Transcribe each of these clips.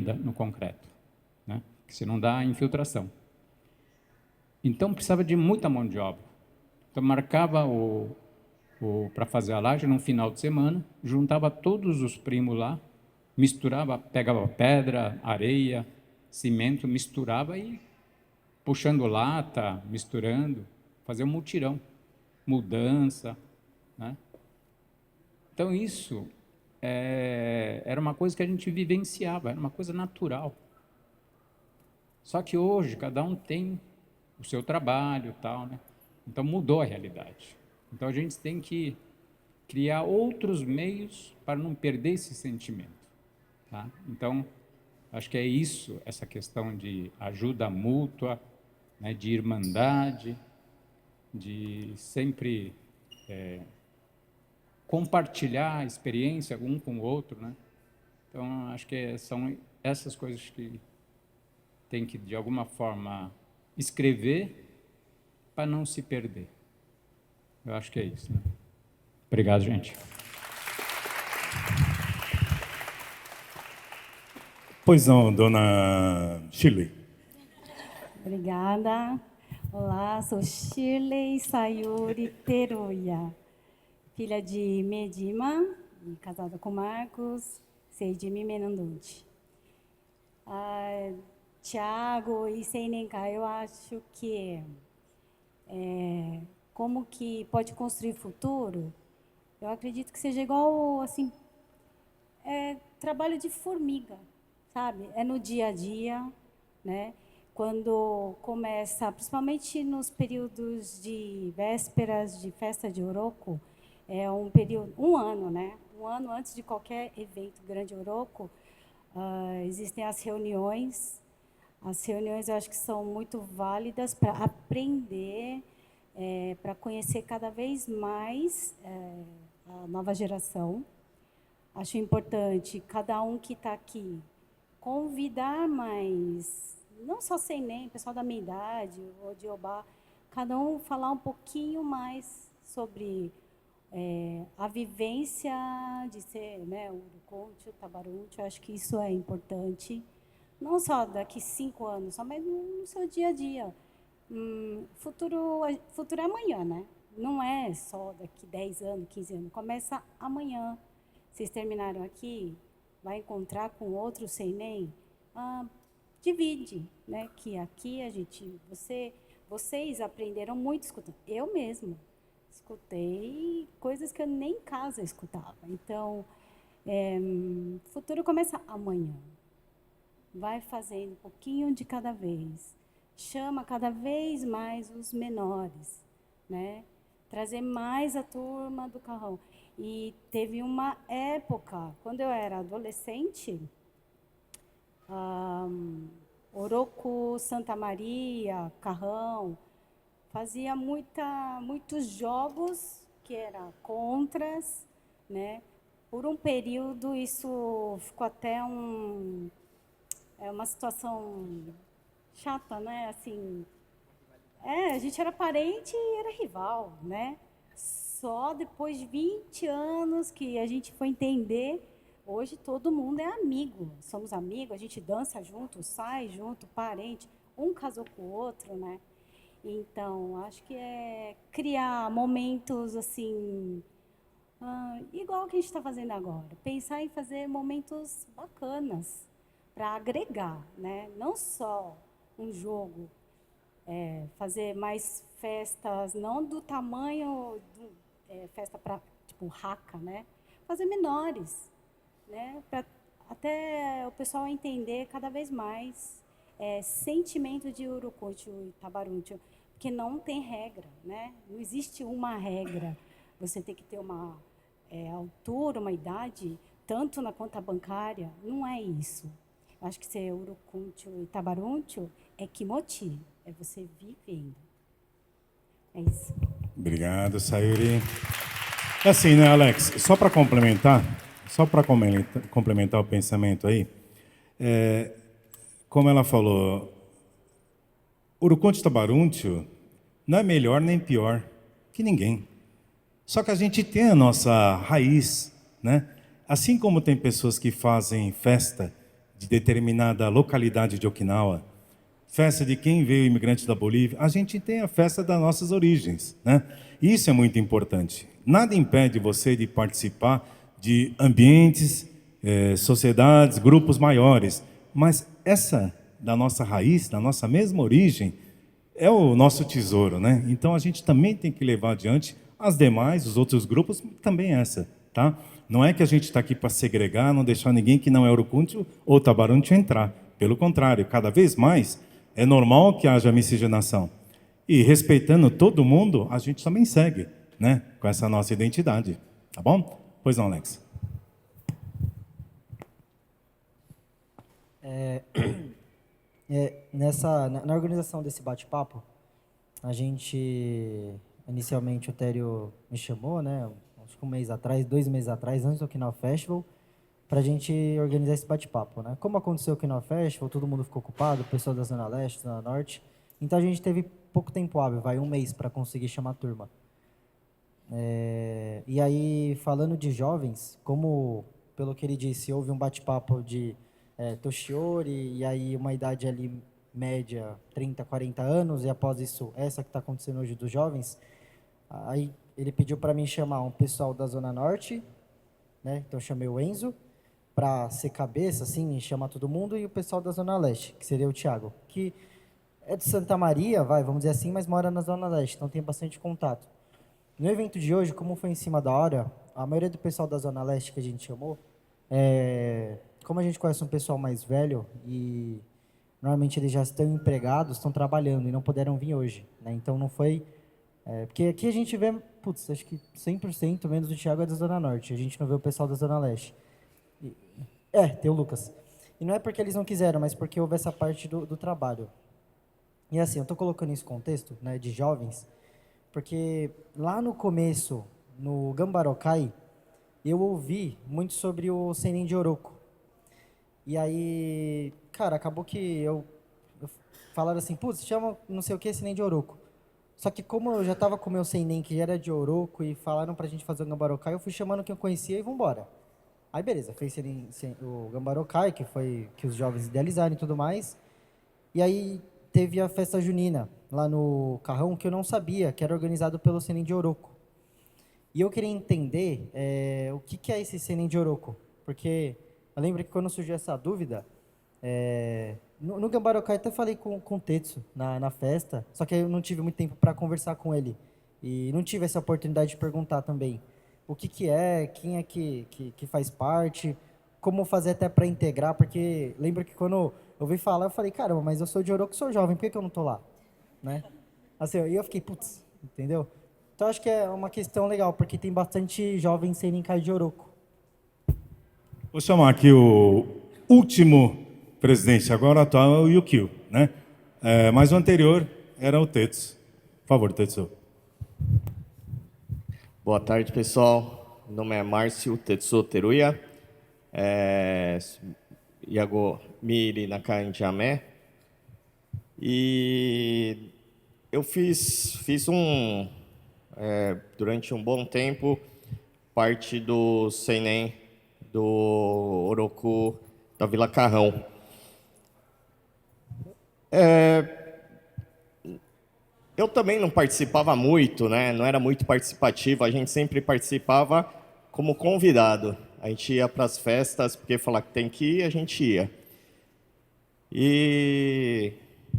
emenda no concreto, né? Que se não dá infiltração. Então precisava de muita mão de obra. Então marcava para fazer a laje num final de semana, juntava todos os primos lá, misturava, pegava pedra, areia, cimento, misturava e puxando lata, misturando, fazia um mutirão, mudança, né? Então isso era uma coisa que a gente vivenciava, era uma coisa natural. Só que hoje cada um tem o seu trabalho, tal, né? Então mudou a realidade. Então a gente tem que criar outros meios para não perder esse sentimento, tá? Então acho que é isso, essa questão de ajuda mútua, né, de irmandade, de sempre compartilhar a experiência um com o outro, né? Então acho que são essas coisas que tem que de alguma forma escrever para não se perder. Eu acho que é isso, né? Obrigado, gente. Pois não, dona Shirley. Obrigada. Olá, sou Shirley Sayuri Teruya, filha de Medima, casada com Marcos, Seijimi Menanduti. Tiago e Seinenka, eu acho que como que pode construir futuro, eu acredito que seja igual, assim, trabalho de formiga, sabe? É no dia a dia, né? Quando começa, principalmente nos períodos de vésperas de festa de Oroco, é um período, um ano, né? Um ano antes de qualquer evento grande Oroco, existem as reuniões. As reuniões eu acho que são muito válidas para aprender, para conhecer cada vez mais a nova geração. Acho importante cada um que está aqui convidar mais, não só sem nem pessoal da minha idade ou de Obá, cada um falar um pouquinho mais sobre a vivência de ser, né, o Uruconte, o Tabarunte. Eu acho que isso é importante, não só daqui 5 anos, só, mas no seu dia a dia. Futuro é amanhã, né? Não é só daqui 10 anos, 15 anos. Começa amanhã. Vocês terminaram aqui, vai encontrar com outro sem nem, divide, né? Que aqui a gente, vocês aprenderam muito escutando. Eu mesmo escutei coisas que eu nem em casa escutava. Então, futuro começa amanhã. Vai fazendo um pouquinho de cada vez. Chama cada vez mais os menores, né? Trazer mais a turma do carrão. E teve uma época, quando eu era adolescente, Oroco, Santa Maria, Carrão, fazia muitos jogos que eram contras, né? Por um período isso ficou até uma situação chata, né? Assim, a gente era parente e era rival, né? Só depois de 20 anos que a gente foi entender, hoje todo mundo é amigo, somos amigos, a gente dança junto, sai junto, parente, um casou com o outro, né? Então, acho que é criar momentos assim, igual que a gente está fazendo agora, pensar em fazer momentos bacanas para agregar, né? Não só um jogo, fazer mais festas, não do tamanho, festa para, tipo, Haka, né? Fazer menores, né? Para até o pessoal entender cada vez mais sentimento de Urucute e Tabarunte, porque não tem regra, né? Não existe uma regra. Você tem que ter uma altura, uma idade, tanto na conta bancária, não é isso. Eu acho que ser Urucute e Tabarunte é Kimoti, é você vivendo. É isso. Obrigado, Sayuri. É assim, né, Alex? Só para complementar o pensamento aí, como ela falou, Uruconte Tabaruntio não é melhor nem pior que ninguém. Só que a gente tem a nossa raiz, né? Assim como tem pessoas que fazem festa de determinada localidade de Okinawa, festa de quem veio imigrante da Bolívia, a gente tem a festa das nossas origens, né? Isso é muito importante. Nada impede você de participar de ambientes, sociedades, grupos maiores, mas essa da nossa raiz, da nossa mesma origem, é o nosso tesouro, né? Então a gente também tem que levar adiante as demais, os outros grupos, também essa, tá? Não é que a gente está aqui para segregar, não deixar ninguém que não é Orocuntio ou Tabaruntio entrar. Pelo contrário, cada vez mais é normal que haja miscigenação. E respeitando todo mundo, a gente também segue, né? Com essa nossa identidade, tá bom? Pois não, Alex. Na organização desse bate-papo, a gente, inicialmente o Tério me chamou, né, acho que 1 mês atrás, 2 meses atrás, antes do Okinawa Festival, para a gente organizar esse bate-papo, né. Como aconteceu o Okinawa Festival, todo mundo ficou ocupado, o pessoal da Zona Leste, Zona Norte, então a gente teve pouco tempo hábil, 1 mês para conseguir chamar a turma. E aí, falando de jovens, como, pelo que ele disse, houve um bate-papo de Toshiori, e aí uma idade ali média, 30, 40 anos, e após isso, essa que está acontecendo hoje dos jovens, aí ele pediu para mim chamar um pessoal da Zona Norte, né? Então eu chamei o Enzo, para ser cabeça, assim, e chamar todo mundo, e o pessoal da Zona Leste, que seria o Thiago, que é de Santa Maria, vamos dizer assim, mas mora na Zona Leste, então tem bastante contato. No evento de hoje, como foi em cima da hora, a maioria do pessoal da Zona Leste que a gente chamou, como a gente conhece um pessoal mais velho e normalmente eles já estão empregados, estão trabalhando e não puderam vir hoje, né? Então não foi... porque aqui a gente vê, putz, acho que 100% menos do Thiago é da Zona Norte, a gente não vê o pessoal da Zona Leste. Tem o Lucas. E não é porque eles não quiseram, mas porque houve essa parte do trabalho. E assim, eu estou colocando isso em contexto, né, de jovens, porque lá no começo, no Gambarokai, eu ouvi muito sobre o Seinen de Oroco. E aí, cara, acabou que eu falaram assim, putz, chama não sei o que Seinen de Oroco. Só que como eu já estava com o meu Seinen, que já era de Oroco, e falaram pra gente fazer o Gambarokai, eu fui chamando quem eu conhecia e vambora. Aí beleza, fez o Gambarokai, que foi que os jovens idealizaram e tudo mais. E aí teve a festa junina lá no Carrão, que eu não sabia, que era organizado pelo Seinen de Oroco. E eu queria entender o que é esse Seinen de Oroco, porque eu lembro que quando surgiu essa dúvida, no Gambarokai até falei com o Tetsu na festa, só que eu não tive muito tempo para conversar com ele. E não tive essa oportunidade de perguntar também o que é, quem é que faz parte, como fazer até para integrar, porque lembro que quando eu ouvi falar, eu falei, caramba, mas eu sou de Oroco, sou jovem, por que eu não tô lá? Né? Assim, e eu fiquei, putz, entendeu? Então acho que é uma questão legal, porque tem bastante jovens sem Ninkai de Oroco. Vou chamar aqui o último presidente, agora atual é o Yukio, né? Mas o anterior era o Tetsu. Por favor, Tetsu. Boa tarde, pessoal. Meu nome é Márcio Tetsu Teruya. Iago Miri Nakai Jamé. E eu fiz durante um bom tempo, parte do Seinen do Oroku da Vila Carrão. Eu também não participava muito, né? Não era muito participativo, a gente sempre participava como convidado. A gente ia para as festas, porque falar que tem que ir, a gente ia. E,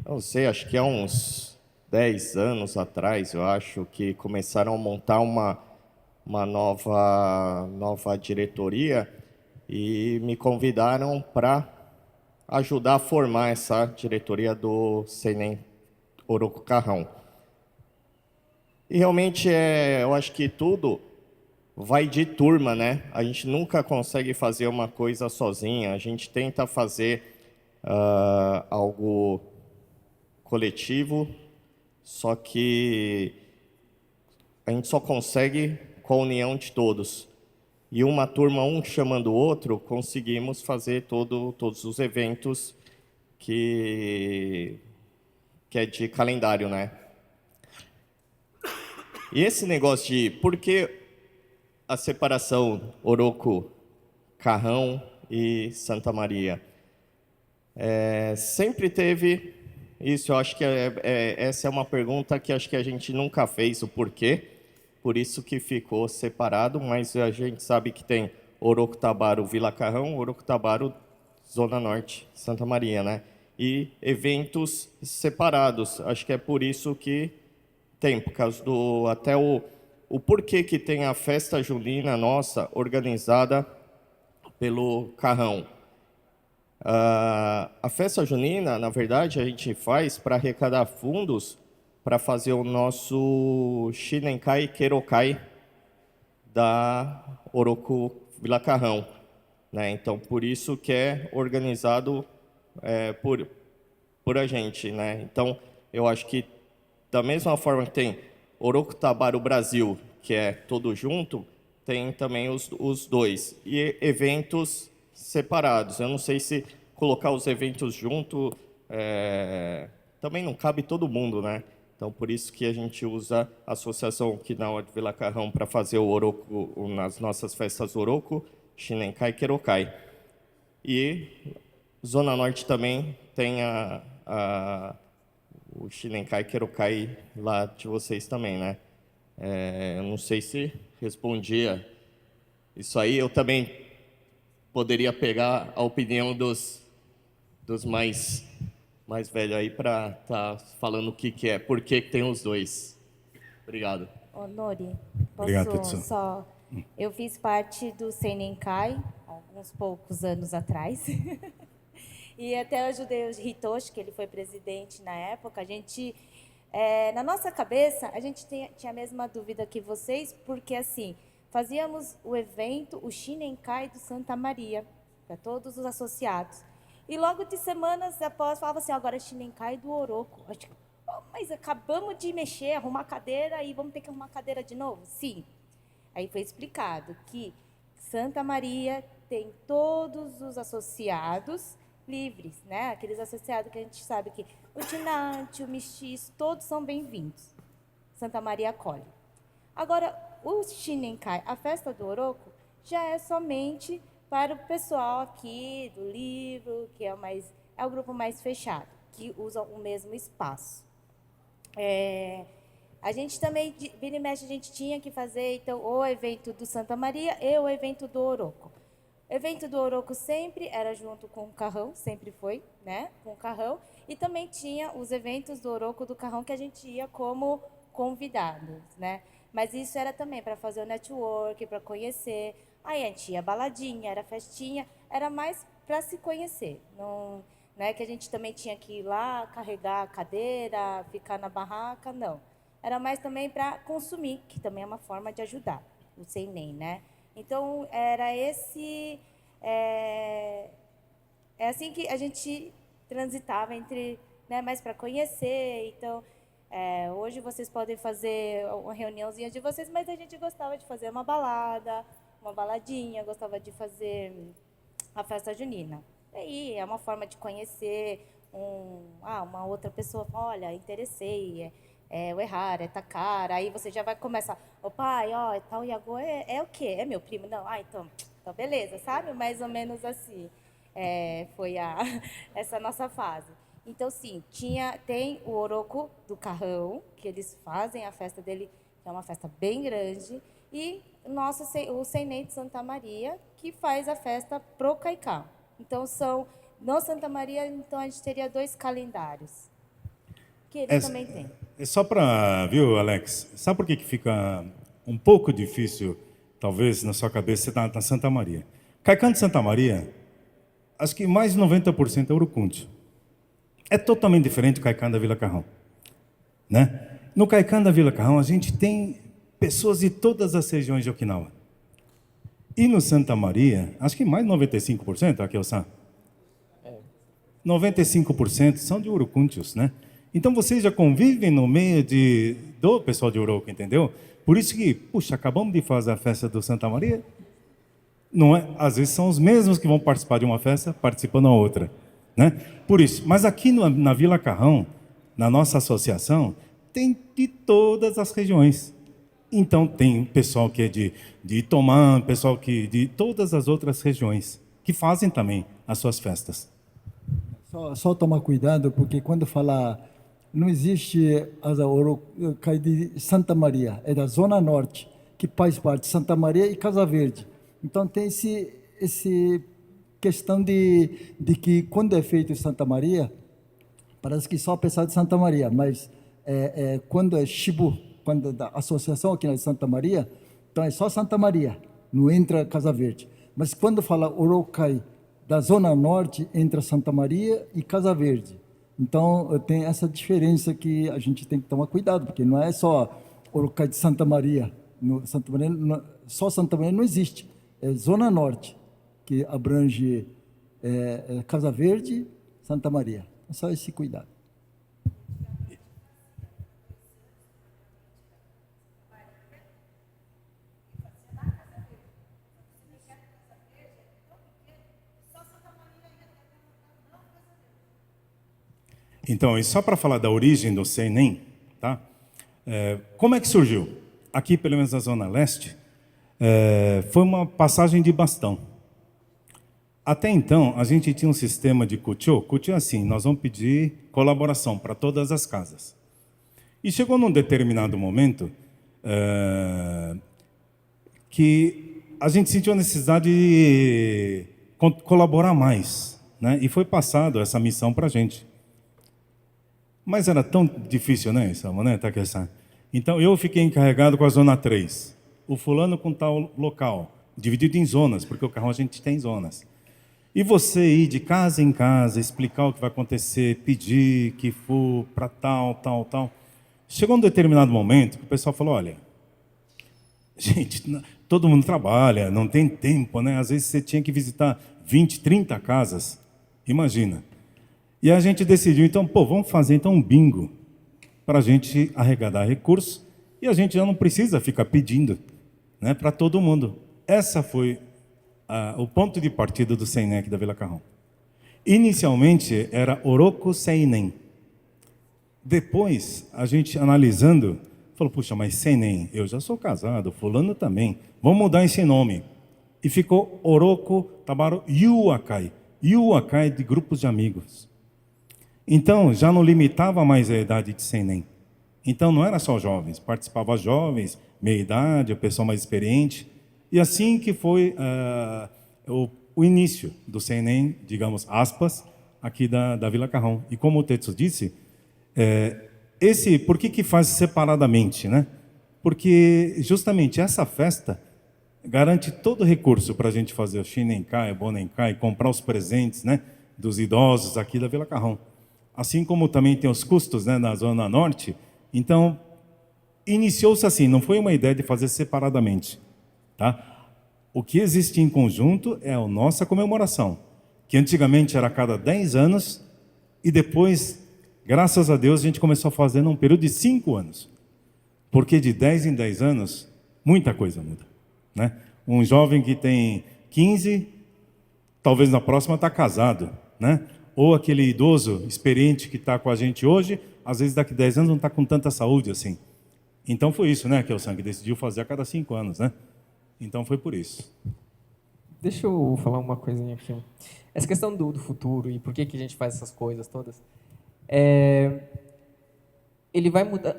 não sei, acho que há uns 10 anos atrás, eu acho, que começaram a montar uma nova diretoria e me convidaram para ajudar a formar essa diretoria do Seinen Oroku Carrão. E realmente, eu acho que tudo vai de turma, né? A gente nunca consegue fazer uma coisa sozinha. A gente tenta fazer algo coletivo, só que a gente só consegue com a união de todos. E uma turma, um chamando o outro, conseguimos fazer todos os eventos que é de calendário, né? E esse negócio de por que a separação Oroku, Carrão e Santa Maria? Sempre teve isso. Eu acho que essa é uma pergunta que acho que a gente nunca fez o porquê, por isso que ficou separado, mas a gente sabe que tem Orocotabaro, Vila Carrão, Orocotabaro, Zona Norte, Santa Maria, né? E eventos separados. Acho que é por isso que tem, por causa do até o porquê que tem a festa junina nossa organizada pelo Carrão. A festa junina, na verdade, a gente faz para arrecadar fundos para fazer o nosso Shinenkai Kerokai da Oroco Vila Carrão, né? Então, por isso que é organizado por a gente, né? Então, eu acho que da mesma forma que tem Orocotabaro Brasil, que é todo junto, tem também os dois. E eventos separados. Eu não sei se colocar os eventos junto também não cabe todo mundo, né? Então, por isso que a gente usa a Associação Okinawa de Vila Carrão para fazer o Oroco, nas nossas festas Oroco, Shinenkai e Kerokai. E Zona Norte também tem o Shinenkai e Kerokai lá de vocês também, né? Eu não sei se respondia isso aí. Eu também poderia pegar a opinião dos mais velhos aí para estar falando o que é, por que tem os dois. Obrigado. Ô, Nori, Obrigado, posso Tetsu. só... Eu fiz parte do Seinenkai, alguns poucos anos atrás. E até eu ajudei o Hitoshi, que ele foi presidente na época. A gente, na nossa cabeça, a gente tinha a mesma dúvida que vocês, porque assim, fazíamos o evento, o Shinenkai do Santa Maria, para todos os associados. E logo de semanas após, falava assim, agora é Shinenkai do Oroco. Eu digo, mas acabamos de mexer, arrumar cadeira e vamos ter que arrumar cadeira de novo? Sim. Aí foi explicado que Santa Maria tem todos os associados livres, né? Aqueles associados que a gente sabe que o Tinante, o Mestiço, todos são bem-vindos. Santa Maria acolhe. Agora, o Shinenkai, a festa do Oroco, já é somente para o pessoal aqui do livro, que é o grupo mais fechado, que usa o mesmo espaço. A gente também, vira e mexe, a gente tinha que fazer então, o evento do Santa Maria e o evento do Oroco. O evento do Oroco sempre era junto com o Carrão, sempre foi, né, com o Carrão, e também tinha os eventos do Oroco do Carrão que a gente ia como convidados, né? Mas isso era também para fazer o network, para conhecer. Aí a gente ia baladinha, era festinha, era mais para se conhecer. Não é que a gente também tinha que ir lá, carregar a cadeira, ficar na barraca, não. Era mais também para consumir, que também é uma forma de ajudar, o Seinen, né? Então, era esse... É assim que a gente transitava entre, né, mais para conhecer. Então, hoje vocês podem fazer uma reuniãozinha de vocês, mas a gente gostava de fazer uma balada, uma baladinha, gostava de fazer a festa junina. E aí, é uma forma de conhecer uma outra pessoa. Olha, interessei, o Errar, é Takara. Aí você já vai começar, ô pai, ó, tal Iago é o quê? É meu primo? Não, então beleza, sabe? Mais ou menos assim. Foi essa nossa fase. Então, sim, tem o Oroco do Carrão, que eles fazem a festa dele, que é uma festa bem grande, e o Seinen de Santa Maria, que faz a festa pro Kaiká. Então, no Santa Maria, então, a gente teria 2 calendários, que ele também tem. É só para, viu, Alex? Sabe por que fica um pouco difícil, talvez, na sua cabeça, você na Santa Maria? Kaiká de Santa Maria, acho que mais de 90% é Urucunte. É totalmente diferente do Kaiká da Vila Carrão, né? No Kaiká da Vila Carrão, a gente tem pessoas de todas as regiões de Okinawa. E no Santa Maria, acho que mais de 95%, Akio-san? 95% são de Urucuntios, né? Então, vocês já convivem no meio do pessoal de Oroco, entendeu? Por isso que, puxa, acabamos de fazer a festa do Santa Maria. Não é? Às vezes são os mesmos que vão participar de uma festa, participando da outra, né? Por isso. Mas aqui na Vila Carrão, na nossa associação, tem de todas as regiões. Então, tem pessoal que é de Itomã, pessoal que de todas as outras regiões, que fazem também as suas festas. Só tomar cuidado, porque quando falar, não existe a Orocai de Santa Maria, é da Zona Norte, que faz parte de Santa Maria e Casa Verde. Então tem esse questão de que quando é feito em Santa Maria, parece que só a pessoa de Santa Maria, mas quando é Shibu, quando é da associação aqui de Santa Maria, então é só Santa Maria, não entra Casa Verde. Mas quando fala Orocai da Zona Norte, entra Santa Maria e Casa Verde. Então tem essa diferença que a gente tem que tomar cuidado, porque não é só Orocai de Santa Maria. Santa Maria só Santa Maria não existe. É Zona Norte, que abrange Casa Verde, Santa Maria. É só esse cuidado. Então, e só para falar da origem do Seinen, tá? Como é que surgiu? Aqui, pelo menos na Zona Leste, foi uma passagem de bastão. Até então, a gente tinha um sistema de Kucho. Kucho é assim, nós vamos pedir colaboração para todas as casas. E chegou num determinado momento que a gente sentiu a necessidade de colaborar mais, né? E foi passado essa missão para a gente. Mas era tão difícil, né, Samuel, né, Takesan? Então, eu fiquei encarregado com a Zona 3. O fulano com tal local, dividido em zonas, porque o carro a gente tem zonas. E você ir de casa em casa, explicar o que vai acontecer, pedir que for para tal. Chegou um determinado momento que o pessoal falou, olha, gente, todo mundo trabalha, não tem tempo, né? Às vezes você tinha que visitar 20, 30 casas, imagina. E a gente decidiu, então, vamos fazer então um bingo para a gente arrecadar recursos e a gente já não precisa ficar pedindo, né, para todo mundo. Essa foi o ponto de partida do Seinen da Vila Carrão. Inicialmente era Oroku Seinen. Depois, a gente analisando, falou, puxa, mas Seinen, eu já sou casado, fulano também, vamos mudar esse nome. E ficou Oroku Tabaru Yuakai. Yuakai de grupos de amigos. Então, já não limitava mais a idade de Seinen. Então, não era só jovens, participava jovens, meia-idade, a pessoa mais experiente. E assim que foi o início do Seinen, digamos, aspas, aqui da Vila Carrão. E como o Tetsu disse, por que faz separadamente, né? Porque justamente essa festa garante todo o recurso para a gente fazer o Shinenkai, o Bonenkai, comprar os presentes, né, dos idosos aqui da Vila Carrão. Assim como também tem os custos, né, na Zona Norte. Então, iniciou-se assim, não foi uma ideia de fazer separadamente. Tá? O que existe em conjunto é a nossa comemoração, que antigamente era a cada 10 anos, e depois, graças a Deus, a gente começou a fazer num período de 5 anos. Porque de 10 em 10 anos, muita coisa muda. Né? Um jovem que tem 15, talvez na próxima está casado, né? Ou aquele idoso experiente que está com a gente hoje, às vezes daqui a 10 anos não está com tanta saúde assim. Então foi isso, né, que o Sangue decidiu fazer a cada 5 anos, né? Então foi por isso. Deixa eu falar uma coisinha aqui. Essa questão do futuro e por que a gente faz essas coisas todas, ele vai mudar.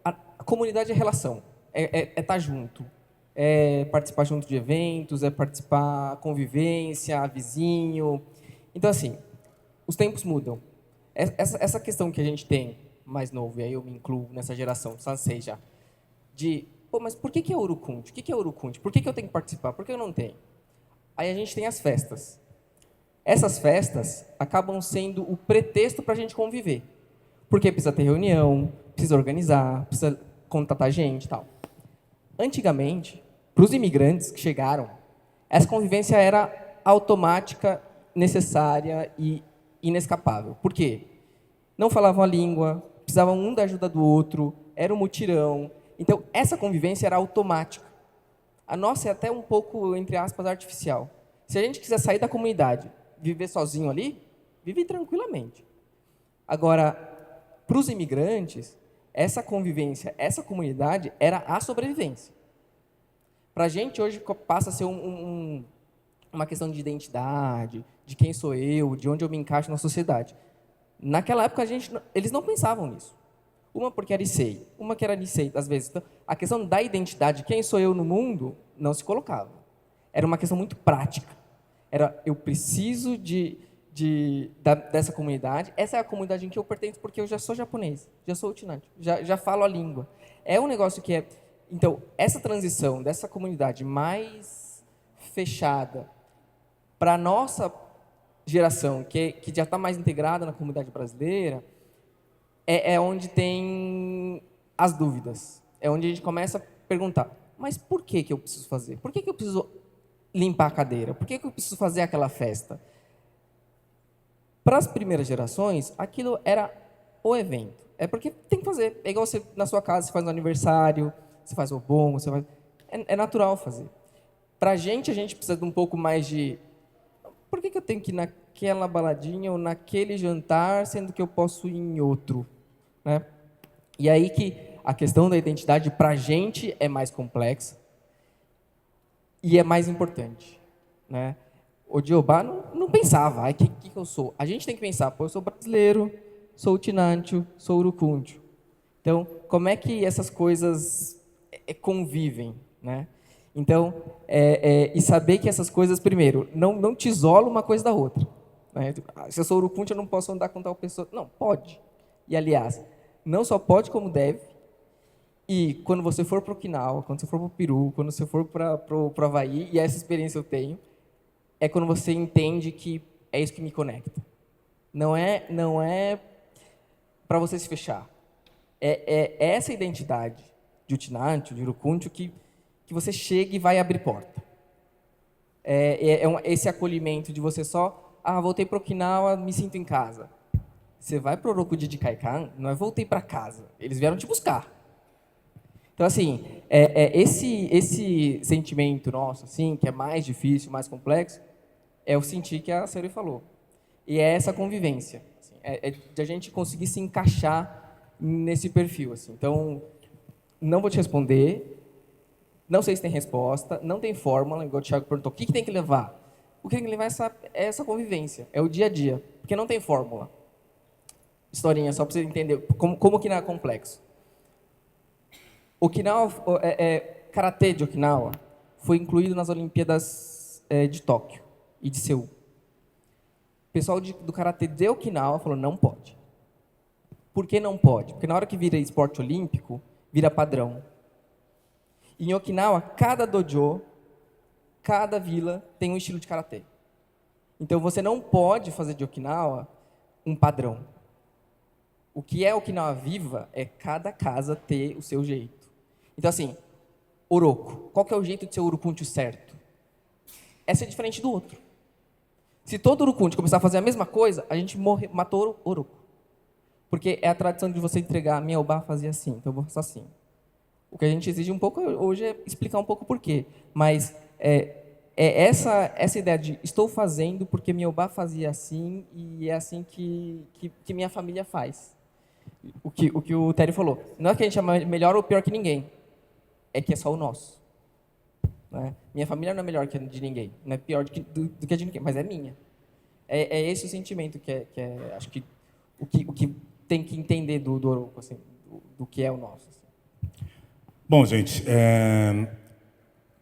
A comunidade é relação, é estar junto, é participar junto de eventos, é participar, convivência, vizinho. Então, assim, os tempos mudam. Essa questão que a gente tem, mais novo, e aí eu me incluo nessa geração, Sansei já, mas por que é Urukundi? O que é Urukundi? Por que eu tenho que participar? Por que eu não tenho? Aí a gente tem as festas. Essas festas acabam sendo o pretexto para a gente conviver. Porque precisa ter reunião, precisa organizar, precisa contatar gente e tal. Antigamente, para os imigrantes que chegaram, essa convivência era automática, necessária e inescapável. Por quê? Não falavam a língua, precisavam um da ajuda do outro, era um mutirão. Então, essa convivência era automática. A nossa é até um pouco, entre aspas, artificial. Se a gente quiser sair da comunidade, viver sozinho ali, vive tranquilamente. Agora, para os imigrantes, essa convivência, essa comunidade era a sobrevivência. Para a gente, hoje, passa a ser uma questão de identidade, de quem sou eu, de onde eu me encaixo na sociedade. Naquela época, eles não pensavam nisso. Uma porque era Issei, uma que era Nisei, às vezes. Então, a questão da identidade, quem sou eu no mundo, não se colocava. Era uma questão muito prática. Era, eu preciso dessa comunidade. Essa é a comunidade em que eu pertenço porque eu já sou japonês, já sou utinante, já falo a língua. É um negócio que é... Então, essa transição dessa comunidade mais fechada para a nossa geração, que já está mais integrada na comunidade brasileira, é onde tem as dúvidas. É onde a gente começa a perguntar, mas por que eu preciso fazer? Por que eu preciso limpar a cadeira? Por que eu preciso fazer aquela festa? Para as primeiras gerações, aquilo era o evento. É porque tem que fazer. É igual você, na sua casa, você faz no aniversário, você faz o bom, você faz... É natural fazer. Para a gente precisa de um pouco mais de... Por que eu tenho que ir naquela baladinha ou naquele jantar, sendo que eu posso ir em outro? Né? E aí que a questão da identidade, para a gente, é mais complexa e é mais importante. Né? O Diobá não pensava, que eu sou? A gente tem que pensar, eu sou brasileiro, sou utinantio, sou urucúntio. Então, como é que essas coisas convivem? Né? Então, e saber que essas coisas, primeiro, não te isola uma coisa da outra. Né? Se eu sou urucúntio, eu não posso andar com tal pessoa. Não, pode. E, aliás, não só pode, como deve. E quando você for para o Okinawa, quando você for para o Peru, quando você for para o Havaí, e essa experiência eu tenho, é quando você entende que é isso que me conecta. Não é para você se fechar. É essa identidade de utinantio, de urucúntio, que você chega e vai abrir porta. Esse acolhimento de você só, voltei para Okinawa, me sinto em casa. Você vai para o Orokuji de Kaikan, não é voltei para casa, eles vieram te buscar. Então, assim, esse sentimento nosso, assim, que é mais difícil, mais complexo, é o sentir que a Saori falou. E é essa convivência, assim, de a gente conseguir se encaixar nesse perfil. Assim. Então, não vou te responder, não sei se tem resposta, não tem fórmula, igual o Thiago perguntou, o que tem que levar? O que tem que levar é essa convivência, é o dia a dia, porque não tem fórmula. Historinha, só para você entender como Okinawa é complexo. Okinawa, Karatê de Okinawa foi incluído nas Olimpíadas de Tóquio e de Seul. O pessoal do Karatê de Okinawa falou, não pode. Por que não pode? Porque na hora que vira esporte olímpico, vira padrão. Em Okinawa, cada dojo, cada vila tem um estilo de Karatê. Então, você não pode fazer de Okinawa um padrão. O que é Okinawa viva é cada casa ter o seu jeito. Então, assim, Oroco. Qual que é o jeito de ser o urucúntio certo? É ser diferente do outro. Se todo urucúntio começar a fazer a mesma coisa, a gente matou o Oroco. Porque é a tradição de você entregar, minha Obá fazia assim, então eu vou fazer assim. O que a gente exige um pouco hoje é explicar um pouco por quê. Mas essa ideia de estou fazendo porque minha Obá fazia assim e é assim que minha família faz. O que o Terry falou. Não é que a gente é melhor ou pior que ninguém. É que é só o nosso. Né? Minha família não é melhor que a de ninguém. Não é pior do que a de ninguém, mas é minha. É esse o sentimento que acho que o que tem que entender do Oroco, assim, do que é o nosso. Assim. Bom, gente,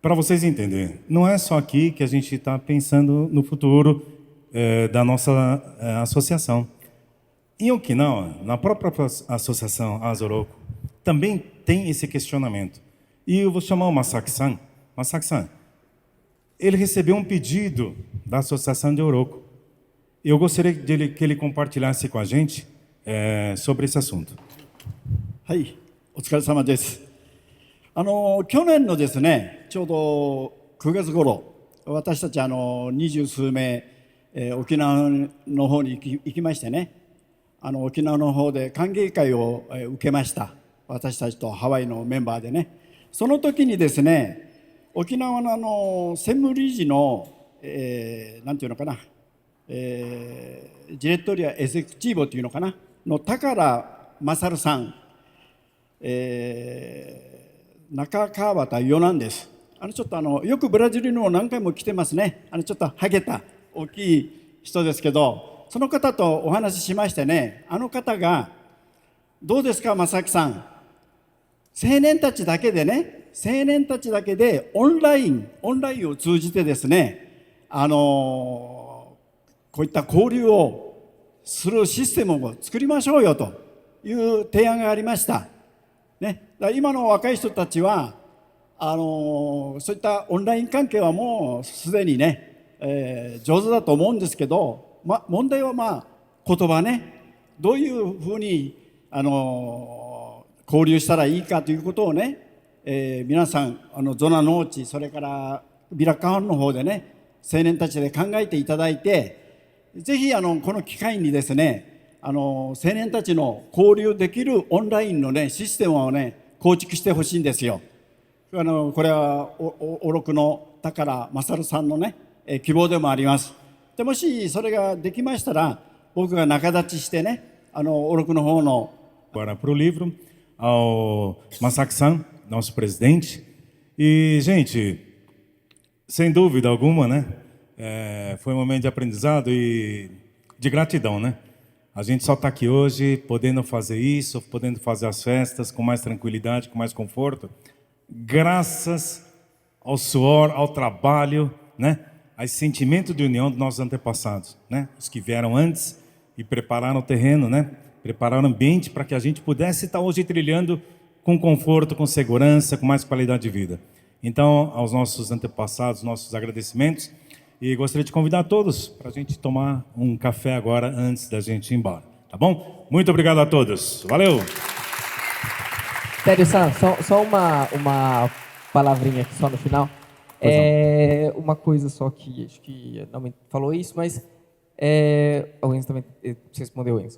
para vocês entenderem, não é só aqui que a gente está pensando no futuro da nossa associação. Em Okinawa, na própria associação Azoroco, também tem esse questionamento. E eu vou chamar o Masaki-san. Masaki-san, ele recebeu um pedido da associação de Oroco. Eu gostaria que ele compartilhasse com a gente sobre esse assunto. はい、お疲れ様です。去年のですね、ちょうど9月頃、私たち20数名、沖縄の方に行きましてね、沖縄の方で歓迎会を受けました。私たちとハワイのメンバーでね。その時にですね、沖縄の専務理事の、なんていうのかな、ジレットリアエゼクティーボというのかな、の高良勝さん、中川端与なんです。ちょっとよくブラジルにも何回も来てますね。ちょっとハゲた大きい人ですけど、その方とお話ししましてね、あの方がどうですか正木さん、青年たちだけでね、青年たちだけでオンラインを通じてですね、こういった交流をするシステムを作りましょうよという提案がありました。ね、だから今の若い人たちはそういったオンライン関係はもうすでにね、上手だと思うんですけど、問題は言葉ね、どういうふうに交流したらいいかということをね、皆さんゾナ農地、それからビラカハンの方でね、青年たちで考えていただいて、ぜひこの機会にですね、青年たちの交流できるオンラインのねシステムをね構築してほしいんですよ。これはおろくの宝勝さんのね、希望でもあります。でもしそれができましたら、僕が仲立ちしてね、おろくの方の Agora para o livro, ao Masaki-san, nosso presidente. E, gente, sem dúvida alguma, né? Foi um momento de aprendizado e de gratidão, né? A gente só está aqui hoje podendo fazer isso, podendo fazer as festas com mais tranquilidade, com mais conforto, graças ao suor, ao trabalho, né? A esse sentimento de união dos nossos antepassados, né? Os que vieram antes e prepararam o terreno, né? Prepararam o ambiente para que a gente pudesse estar hoje trilhando com conforto, com segurança, com mais qualidade de vida. Então, aos nossos antepassados, nossos agradecimentos. E gostaria de convidar todos para a gente tomar um café agora antes da gente ir embora, tá bom? Muito obrigado a todos. Valeu! Sério-san, só uma palavrinha aqui só no final. Uma coisa só que acho que não me falou isso, mas o Enzo também você respondeu, Enzo.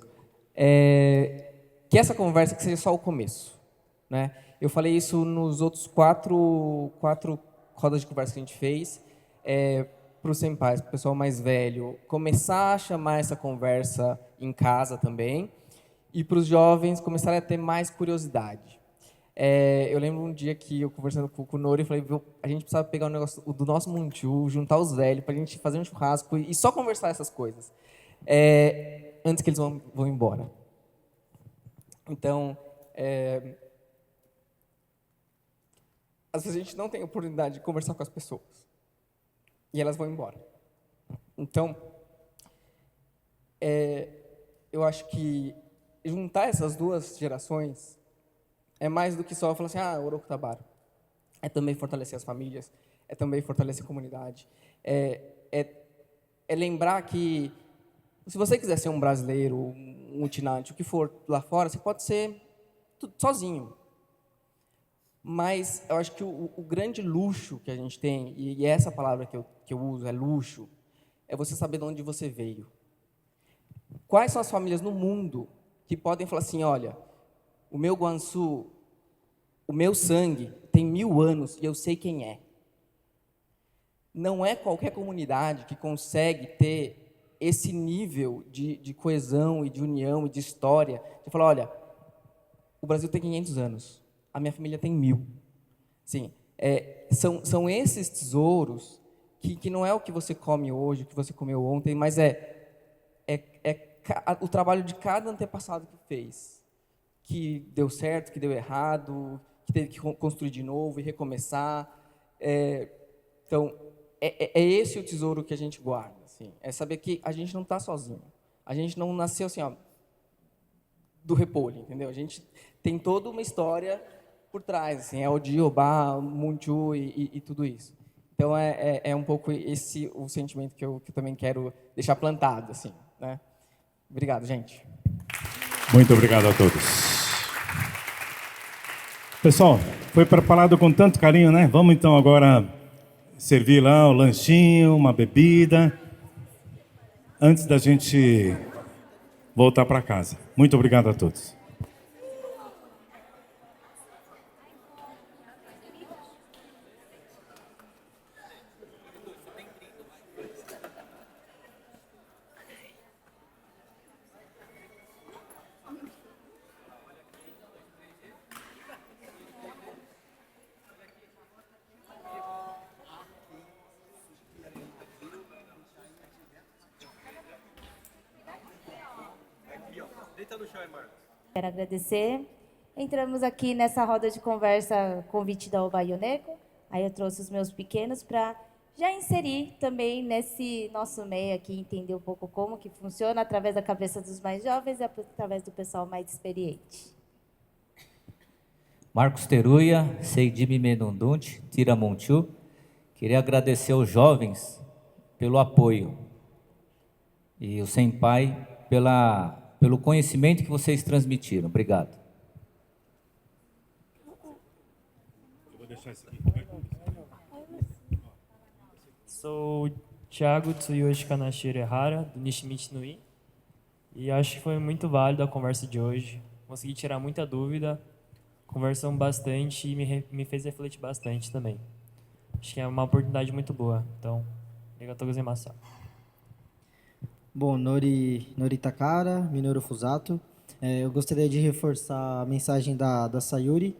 Que essa conversa que seja só o começo, né? Eu falei isso nos outros quatro rodas de conversa que a gente fez. Para os senpais, para o pessoal mais velho, começar a chamar essa conversa em casa também, e para os jovens começarem a ter mais curiosidade. Eu lembro um dia que eu conversando com o Nori, falei, a gente precisava pegar o negócio do nosso Munchu, juntar os velhos para a gente fazer um churrasco e só conversar essas coisas, antes que eles vão embora. Então, às vezes a gente não tem oportunidade de conversar com as pessoas. E elas vão embora. Então, eu acho que juntar essas duas gerações é mais do que só falar assim, Oroco Tabara. É também fortalecer as famílias, é também fortalecer a comunidade. É lembrar que, se você quiser ser um brasileiro, um utinante, o que for lá fora, você pode ser tudo sozinho. Mas eu acho que o grande luxo que a gente tem, e essa palavra que eu uso, é luxo, é você saber de onde você veio. Quais são as famílias no mundo que podem falar assim, olha, o meu Guansu, o meu sangue tem 1000 anos e eu sei quem é. Não é qualquer comunidade que consegue ter esse nível de coesão e de união e de história. Você fala, olha, o Brasil tem 500 anos. A minha família tem 1000. Sim, são esses tesouros que não é o que você come hoje, o que você comeu ontem, mas o trabalho de cada antepassado que fez, que deu certo, que deu errado, que teve que construir de novo e recomeçar. Então, esse o tesouro que a gente guarda. Assim, é saber que a gente não está sozinho. A gente não nasceu assim, do repolho, entendeu? A gente tem toda uma história por trás, assim, o Diobá, Munchu e tudo isso. Então, é um pouco esse o sentimento que eu também quero deixar plantado, assim, né? Obrigado, gente. Muito obrigado a todos. Pessoal, foi preparado com tanto carinho, né? Vamos então agora servir lá o lanchinho, uma bebida, antes da gente voltar para casa. Muito obrigado a todos. Quero agradecer. Entramos aqui nessa roda de conversa, convite da Obaioneco. Aí eu trouxe os meus pequenos para já inserir também nesse nosso meio aqui, entender um pouco como que funciona através da cabeça dos mais jovens e através do pessoal mais experiente. Marcos Teruya, Seidimi Menundunti, Tiramontiu. Queria agradecer aos jovens pelo apoio e o Senpai pelo conhecimento que vocês transmitiram. Obrigado. Eu vou deixar isso aqui. Sou Thiago Tsuyoshi Kanashiro Ehara, do Nishimichi no I. E acho que foi muito válida a conversa de hoje. Consegui tirar muita dúvida, conversamos bastante e me fez refletir bastante também. Acho que é uma oportunidade muito boa. Então, arigatou gozaimasu. Bom, Nori Takara, Minoru Fusato. Eu gostaria de reforçar a mensagem da Sayuri,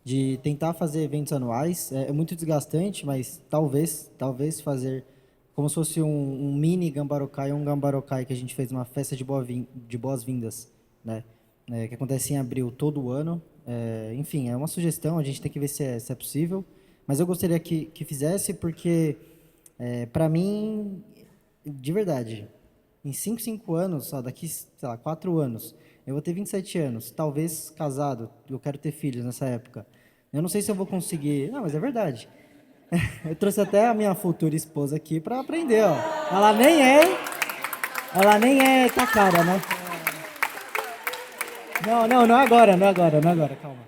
de tentar fazer eventos anuais. É muito desgastante, mas talvez fazer como se fosse um mini Gambarokai, um Gambarokai que a gente fez uma festa de boas-vindas, né? Que acontece em abril todo ano. Enfim, é uma sugestão, a gente tem que ver se é possível. Mas eu gostaria que fizesse, porque, para mim, de verdade, em 5 anos, daqui, sei lá, 4 anos, eu vou ter 27 anos, talvez casado, eu quero ter filhos nessa época. Eu não sei se eu vou conseguir... Não, mas é verdade. Eu trouxe até a minha futura esposa aqui para aprender, ó. Ela nem é Takara, né? Não é agora, calma.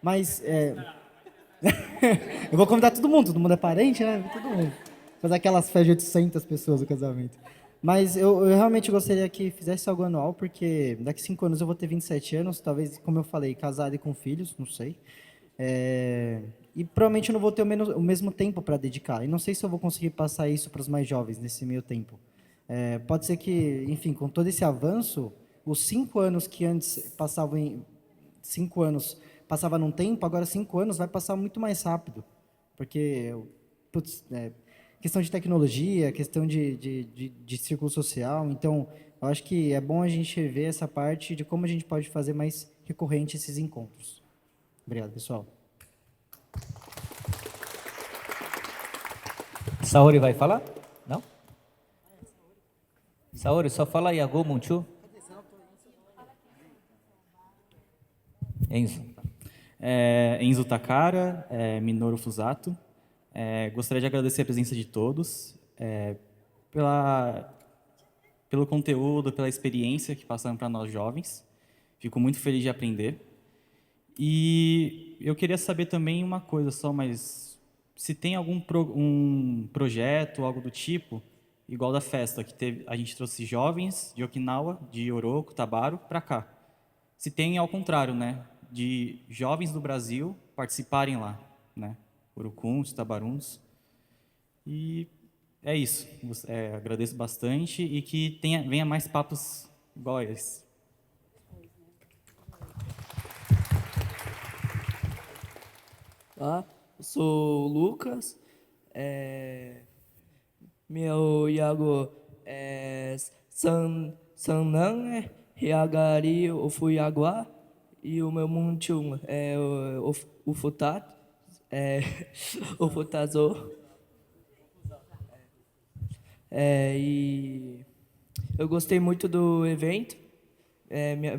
Mas, eu vou convidar todo mundo é parente, né? Todo mundo. Fazer aquelas festas de 800 pessoas no casamento. Mas eu realmente gostaria que fizesse algo anual, porque daqui 5 anos eu vou ter 27 anos, talvez, como eu falei, casado e com filhos, não sei. E provavelmente eu não vou ter o mesmo tempo para dedicar. E não sei se eu vou conseguir passar isso para os mais jovens nesse meio tempo. Pode ser que, enfim, com todo esse avanço, os 5 anos que antes passavam em... 5 anos passava num tempo, agora 5 anos vai passar muito mais rápido. Porque, questão de tecnologia, questão de círculo social. Então, eu acho que é bom a gente ver essa parte de como a gente pode fazer mais recorrente esses encontros. Obrigado, pessoal. Saori vai falar? Não? Saori, só fala Yago Munchu. Enzo. Enzo Takara, Minoru Fusato. Gostaria de agradecer a presença de todos, pelo conteúdo, pela experiência que passaram para nós jovens. Fico muito feliz de aprender. E eu queria saber também uma coisa só, mas se tem algum um projeto, algo do tipo, igual da festa, que a gente trouxe jovens de Okinawa, de Oroko, Tabaro, para cá. Se tem ao contrário, né, de jovens do Brasil participarem lá, né, Orokuns, Tabaruns. E é isso. Agradeço bastante e que venha mais papos igual a esse. Tá? Eu sou o Lucas, meu Iago é Sanan, Hyagari Ofuyagua, e o meu Munchun é o Futat, o Futazo. E eu gostei muito do evento,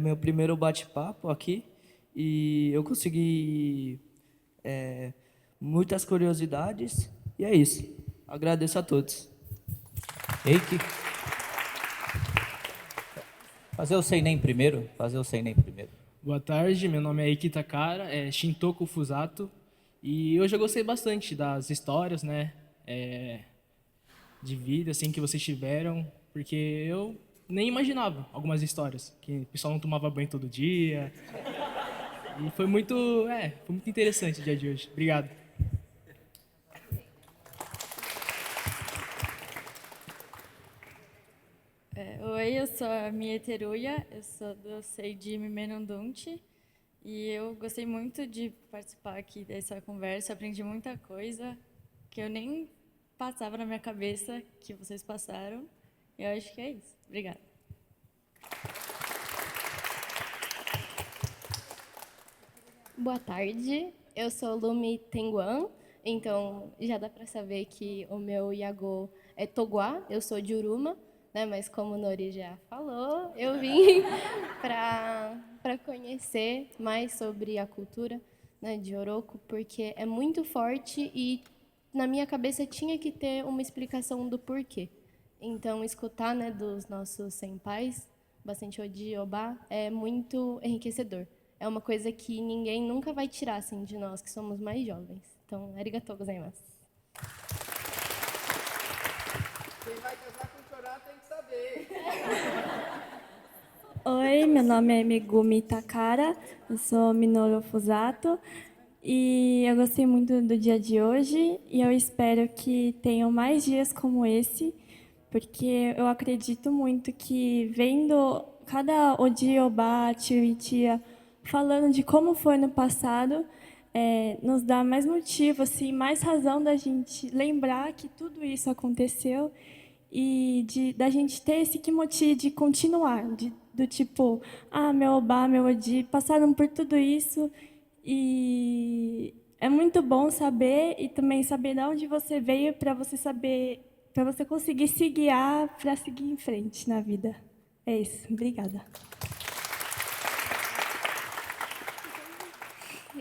meu primeiro bate-papo aqui, e eu consegui muitas curiosidades, e é isso. Agradeço a todos. Eike. Fazer o Seinen primeiro. Boa tarde, meu nome é Eiki Takara, Shintoku Fusato, e hoje eu gostei bastante das histórias, né, de vida assim, que vocês tiveram, porque eu nem imaginava algumas histórias, que o pessoal não tomava banho todo dia, e foi muito interessante o dia de hoje. Obrigado. Oi, eu sou a Mie Teruya, eu sou do Seijimi Menundunti, e eu gostei muito de participar aqui dessa conversa, aprendi muita coisa que eu nem passava na minha cabeça, que vocês passaram, e eu acho que é isso. Obrigada. Boa tarde, eu sou Lumi Tenguan, então já dá para saber que o meu Iago é Toguá, eu sou de Uruma, né? Mas como o Nori já falou, eu vim para conhecer mais sobre a cultura, né, de Oroco, porque é muito forte e na minha cabeça tinha que ter uma explicação do porquê. Então, escutar, né, dos nossos senpais, bastante Odi e Obá, é muito enriquecedor. É uma coisa que ninguém nunca vai tirar assim, de nós, que somos mais jovens. Então, arigatou gozaimasu. Quem vai casar com chorar tem que saber. Oi, meu nome é Megumi Takara, eu sou Minoru Fusato e eu gostei muito do dia de hoje e eu espero que tenham mais dias como esse, porque eu acredito muito que vendo cada Odi, Obá, tio e tia falando de como foi no passado, nos dá mais motivo, assim, mais razão da gente lembrar que tudo isso aconteceu e da gente ter esse kimochi de continuar, do tipo, meu Obá, meu Odi passaram por tudo isso e é muito bom saber e também saber de onde você veio para você saber, para você conseguir se guiar para seguir em frente na vida. É isso, obrigada.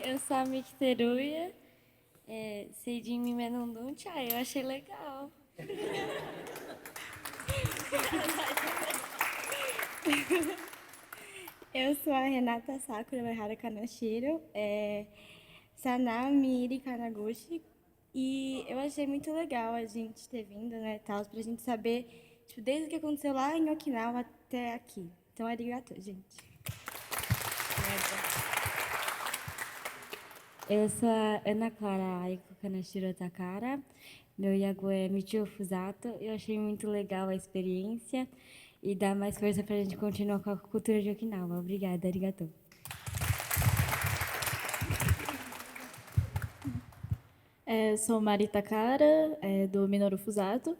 Eu sou a Miki Teruya, Seijin Menondunchi, eu achei legal. Eu sou a Renata Sakura Uehara Kanashiro, Sanami Kanaguchi, e eu achei muito legal a gente ter vindo, né, tal, pra gente saber, tipo, desde o que aconteceu lá em Okinawa até aqui. Então, arigato, gente. Eu sou a Ana Clara Aiko Kanashiro Takara, meu Iago é Michio Fusato. Eu achei muito legal a experiência e dá mais força para a gente continuar com a cultura de Okinawa. Obrigada, arigatou. Eu sou Mari Takara, do Minoru Fusato,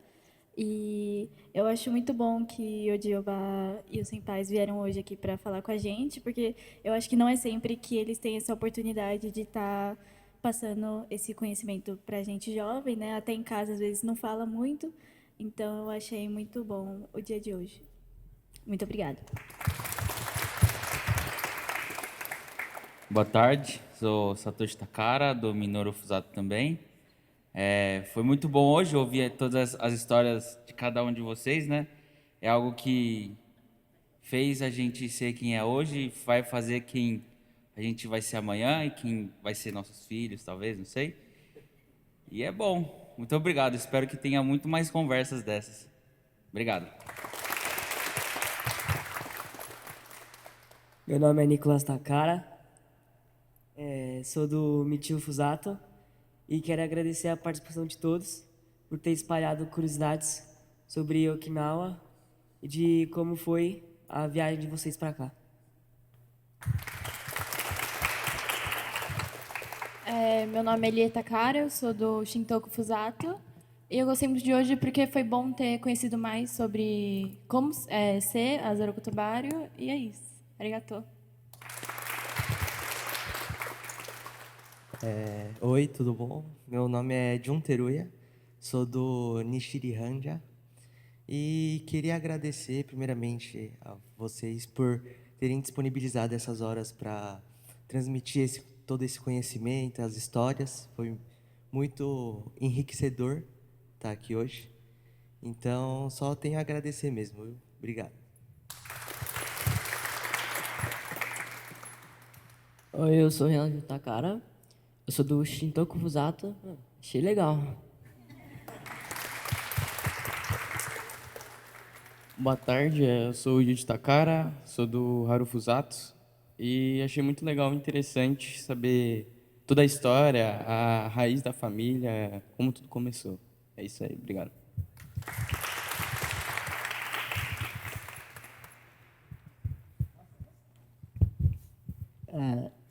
e eu acho muito bom que o Dioba e os senpais vieram hoje aqui para falar com a gente, porque eu acho que não é sempre que eles têm essa oportunidade de estar passando esse conhecimento para a gente jovem, né? Até em casa, às vezes, não fala muito, então eu achei muito bom o dia de hoje. Muito obrigada. Boa tarde, sou Satoshi Takara, do Minoru Fusato também. Foi muito bom hoje ouvir todas as histórias de cada um de vocês, né? É algo que fez a gente ser quem é hoje, vai fazer quem a gente vai ser amanhã e quem vai ser nossos filhos, talvez, não sei. E é bom. Muito obrigado. Espero que tenha muito mais conversas dessas. Obrigado. Meu nome é Nicolas Takara, sou do Michio Fusato e quero agradecer a participação de todos por ter espalhado curiosidades sobre Okinawa e de como foi a viagem de vocês para cá. Meu nome é Elie Takara, eu sou do Shintoku Fusato. E eu gostei muito de hoje porque foi bom ter conhecido mais sobre como ser a Zero Kutobaru. E é isso. Arigatou. Oi, tudo bom? Meu nome é Jun Teruya, sou do Nishiri Hanja e queria agradecer primeiramente a vocês por terem disponibilizado essas horas para transmitir todo esse conhecimento, as histórias. Foi muito enriquecedor estar aqui hoje. Então, só tenho a agradecer mesmo. Viu? Obrigado. Oi, eu sou Renan Takara. Eu sou do Shintoku Fusato. Achei legal. Boa tarde, eu sou o Yuji Takara, sou do Haru Fusato e achei muito legal e interessante saber toda a história, a raiz da família, como tudo começou. É isso aí, obrigado.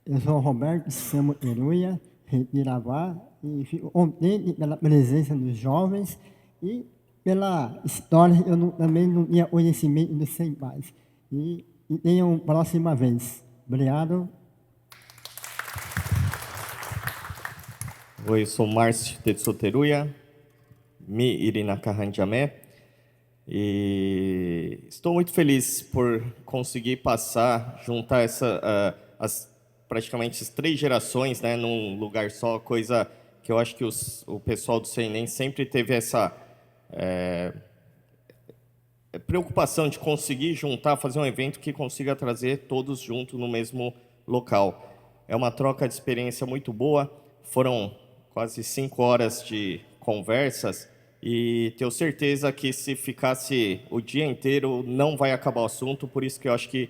Eu sou o Roberto Samu Teruya, de Irauá, e fico contente pela presença dos jovens e pela história. Também não tinha conhecimento dos senpais. E tenham próxima vez. Obrigado. Oi, eu sou Márcio Tetsu Teruya, Mi Irinaka Hanjame, e estou muito feliz por conseguir juntar praticamente as 3 gerações, né, num lugar só, coisa que eu acho que o pessoal do CNEM sempre teve essa preocupação de conseguir juntar, fazer um evento que consiga trazer todos juntos no mesmo local. É uma troca de experiência muito boa, foram quase 5 horas de conversas e tenho certeza que se ficasse o dia inteiro não vai acabar o assunto, por isso que eu acho que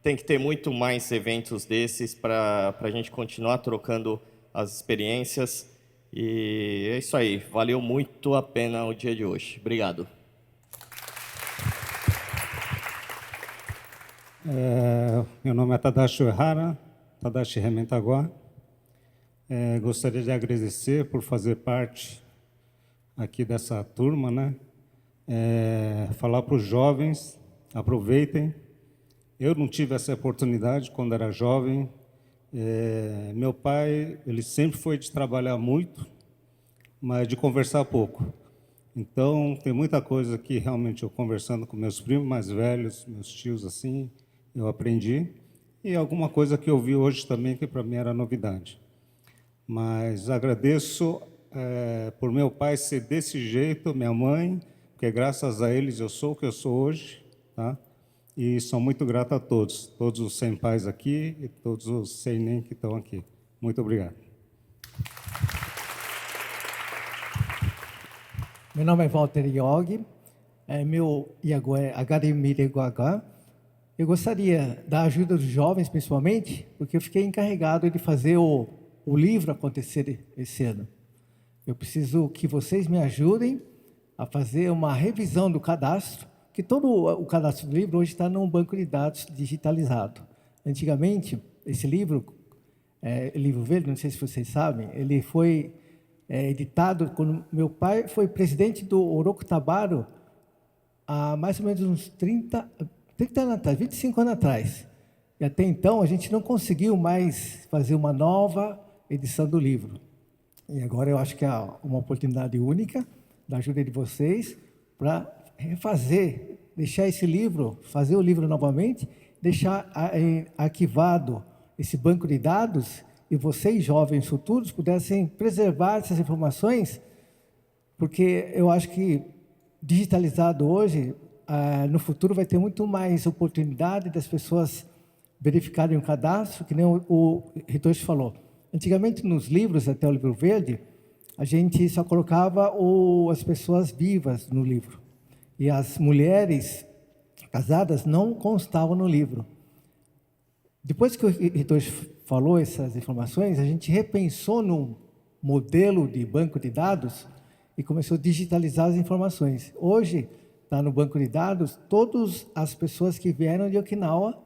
tem que ter muito mais eventos desses para a gente continuar trocando as experiências. E é isso aí, valeu muito a pena o dia de hoje. Obrigado. Meu nome é Tadashi Uehara, Tadashi Rementagua. Gostaria de agradecer por fazer parte aqui dessa turma, né? Falar para os jovens, aproveitem. Eu não tive essa oportunidade quando era jovem. Meu pai, ele sempre foi de trabalhar muito, mas de conversar pouco. Então, tem muita coisa que realmente eu conversando com meus primos mais velhos, meus tios, assim, eu aprendi. E alguma coisa que eu vi hoje também, que para mim era novidade. Mas agradeço por meu pai ser desse jeito, minha mãe, porque graças a eles eu sou o que eu sou hoje, tá? E sou muito grato a todos os senpais aqui e todos os seinen que estão aqui. Muito obrigado. Meu nome é Walter Yogi, meu Iago é Agarimiriguagá. Eu gostaria da ajuda dos jovens, principalmente, porque eu fiquei encarregado de fazer o livro acontecer esse ano. Eu preciso que vocês me ajudem a fazer uma revisão do cadastro, que todo o cadastro do livro hoje está num banco de dados digitalizado. Antigamente, esse livro, Livro Verde, não sei se vocês sabem, ele foi editado quando meu pai foi presidente do Oroku Tabaro há mais ou menos uns 30 anos atrás, 25 anos atrás. E até então a gente não conseguiu mais fazer uma nova edição do livro. E agora eu acho que é uma oportunidade única da ajuda de vocês para refazer, deixar esse livro, fazer o livro novamente, deixar arquivado esse banco de dados e vocês, jovens futuros, pudessem preservar essas informações, porque eu acho que digitalizado hoje, no futuro vai ter muito mais oportunidade das pessoas verificarem o cadastro, que nem o Hitoshi falou. Antigamente, nos livros, até o Livro Verde, a gente só colocava as pessoas vivas no livro. E as mulheres casadas não constavam no livro. Depois que o Hitoshi falou essas informações, a gente repensou no modelo de banco de dados e começou a digitalizar as informações. Hoje, está no banco de dados todas as pessoas que vieram de Okinawa,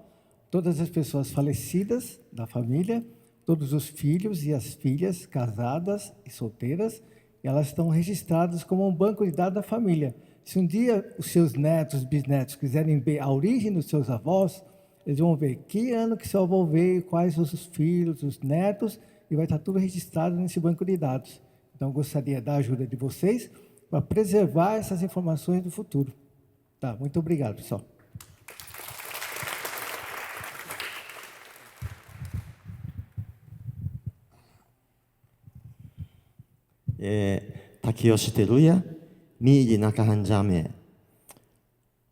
todas as pessoas falecidas da família, todos os filhos e as filhas casadas e solteiras, elas estão registradas como um banco de dados da família. Se um dia os seus netos, bisnetos quiserem ver a origem dos seus avós, eles vão ver que ano que seu avô veio, quais os filhos, os netos, e vai estar tudo registrado nesse banco de dados. Então, eu gostaria da ajuda de vocês para preservar essas informações do futuro. Tá, muito obrigado, pessoal. Takeyoshi Teruya, Mi Nakahanjame.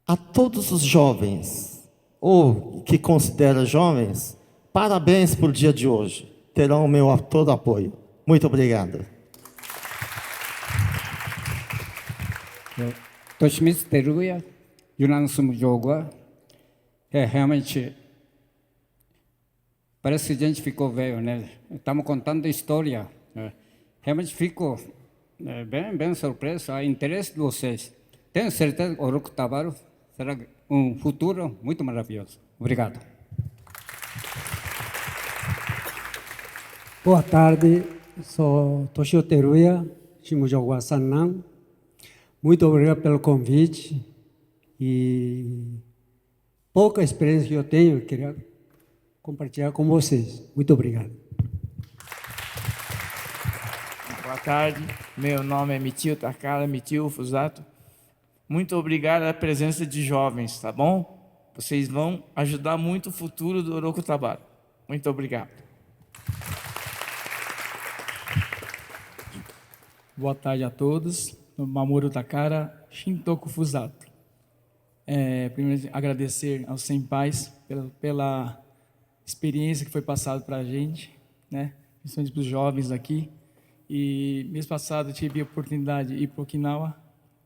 A todos os jovens, ou que considera jovens, parabéns por dia de hoje. Terão o meu todo apoio. Muito obrigado. Toshimitsu Teruya, Yunnan Sumujogua. Realmente, parece que a gente ficou velho, né? Estamos contando história. Realmente fico bem surpreso, o interesse de vocês. Tenho certeza que o Oroku Tabaro será um futuro muito maravilhoso. Obrigado. Boa tarde, sou Toshio Teruya, Shimujogua Sannan. Muito obrigado pelo convite e pouca experiência que eu tenho, eu queria compartilhar com vocês. Muito obrigado. Boa tarde, meu nome é Michio Takara, Michio Fusato. Muito obrigado à presença de jovens, tá bom? Vocês vão ajudar muito o futuro do Oroku Tabara. Muito obrigado. Boa tarde a todos. Mamoru Takara, Shintoku Fusato. Primeiro, agradecer aos senpais pela experiência que foi passada para a gente, né? Principalmente para os jovens aqui. E mês passado eu tive a oportunidade de ir para Okinawa,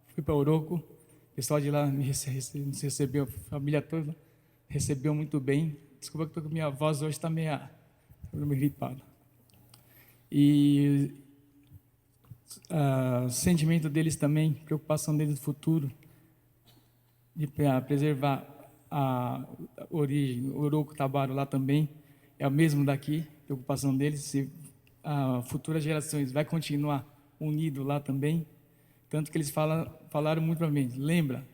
fui para Oroku. O pessoal de lá me recebeu, a família toda recebeu muito bem. Desculpa que minha voz hoje está meio gripada. E o sentimento deles também, preocupação deles no futuro, de preservar a origem, o Oroku Tabaro lá também, é o mesmo daqui, preocupação deles, se as futuras gerações vai continuar unido lá também, tanto que eles falaram muito para mim, lembra,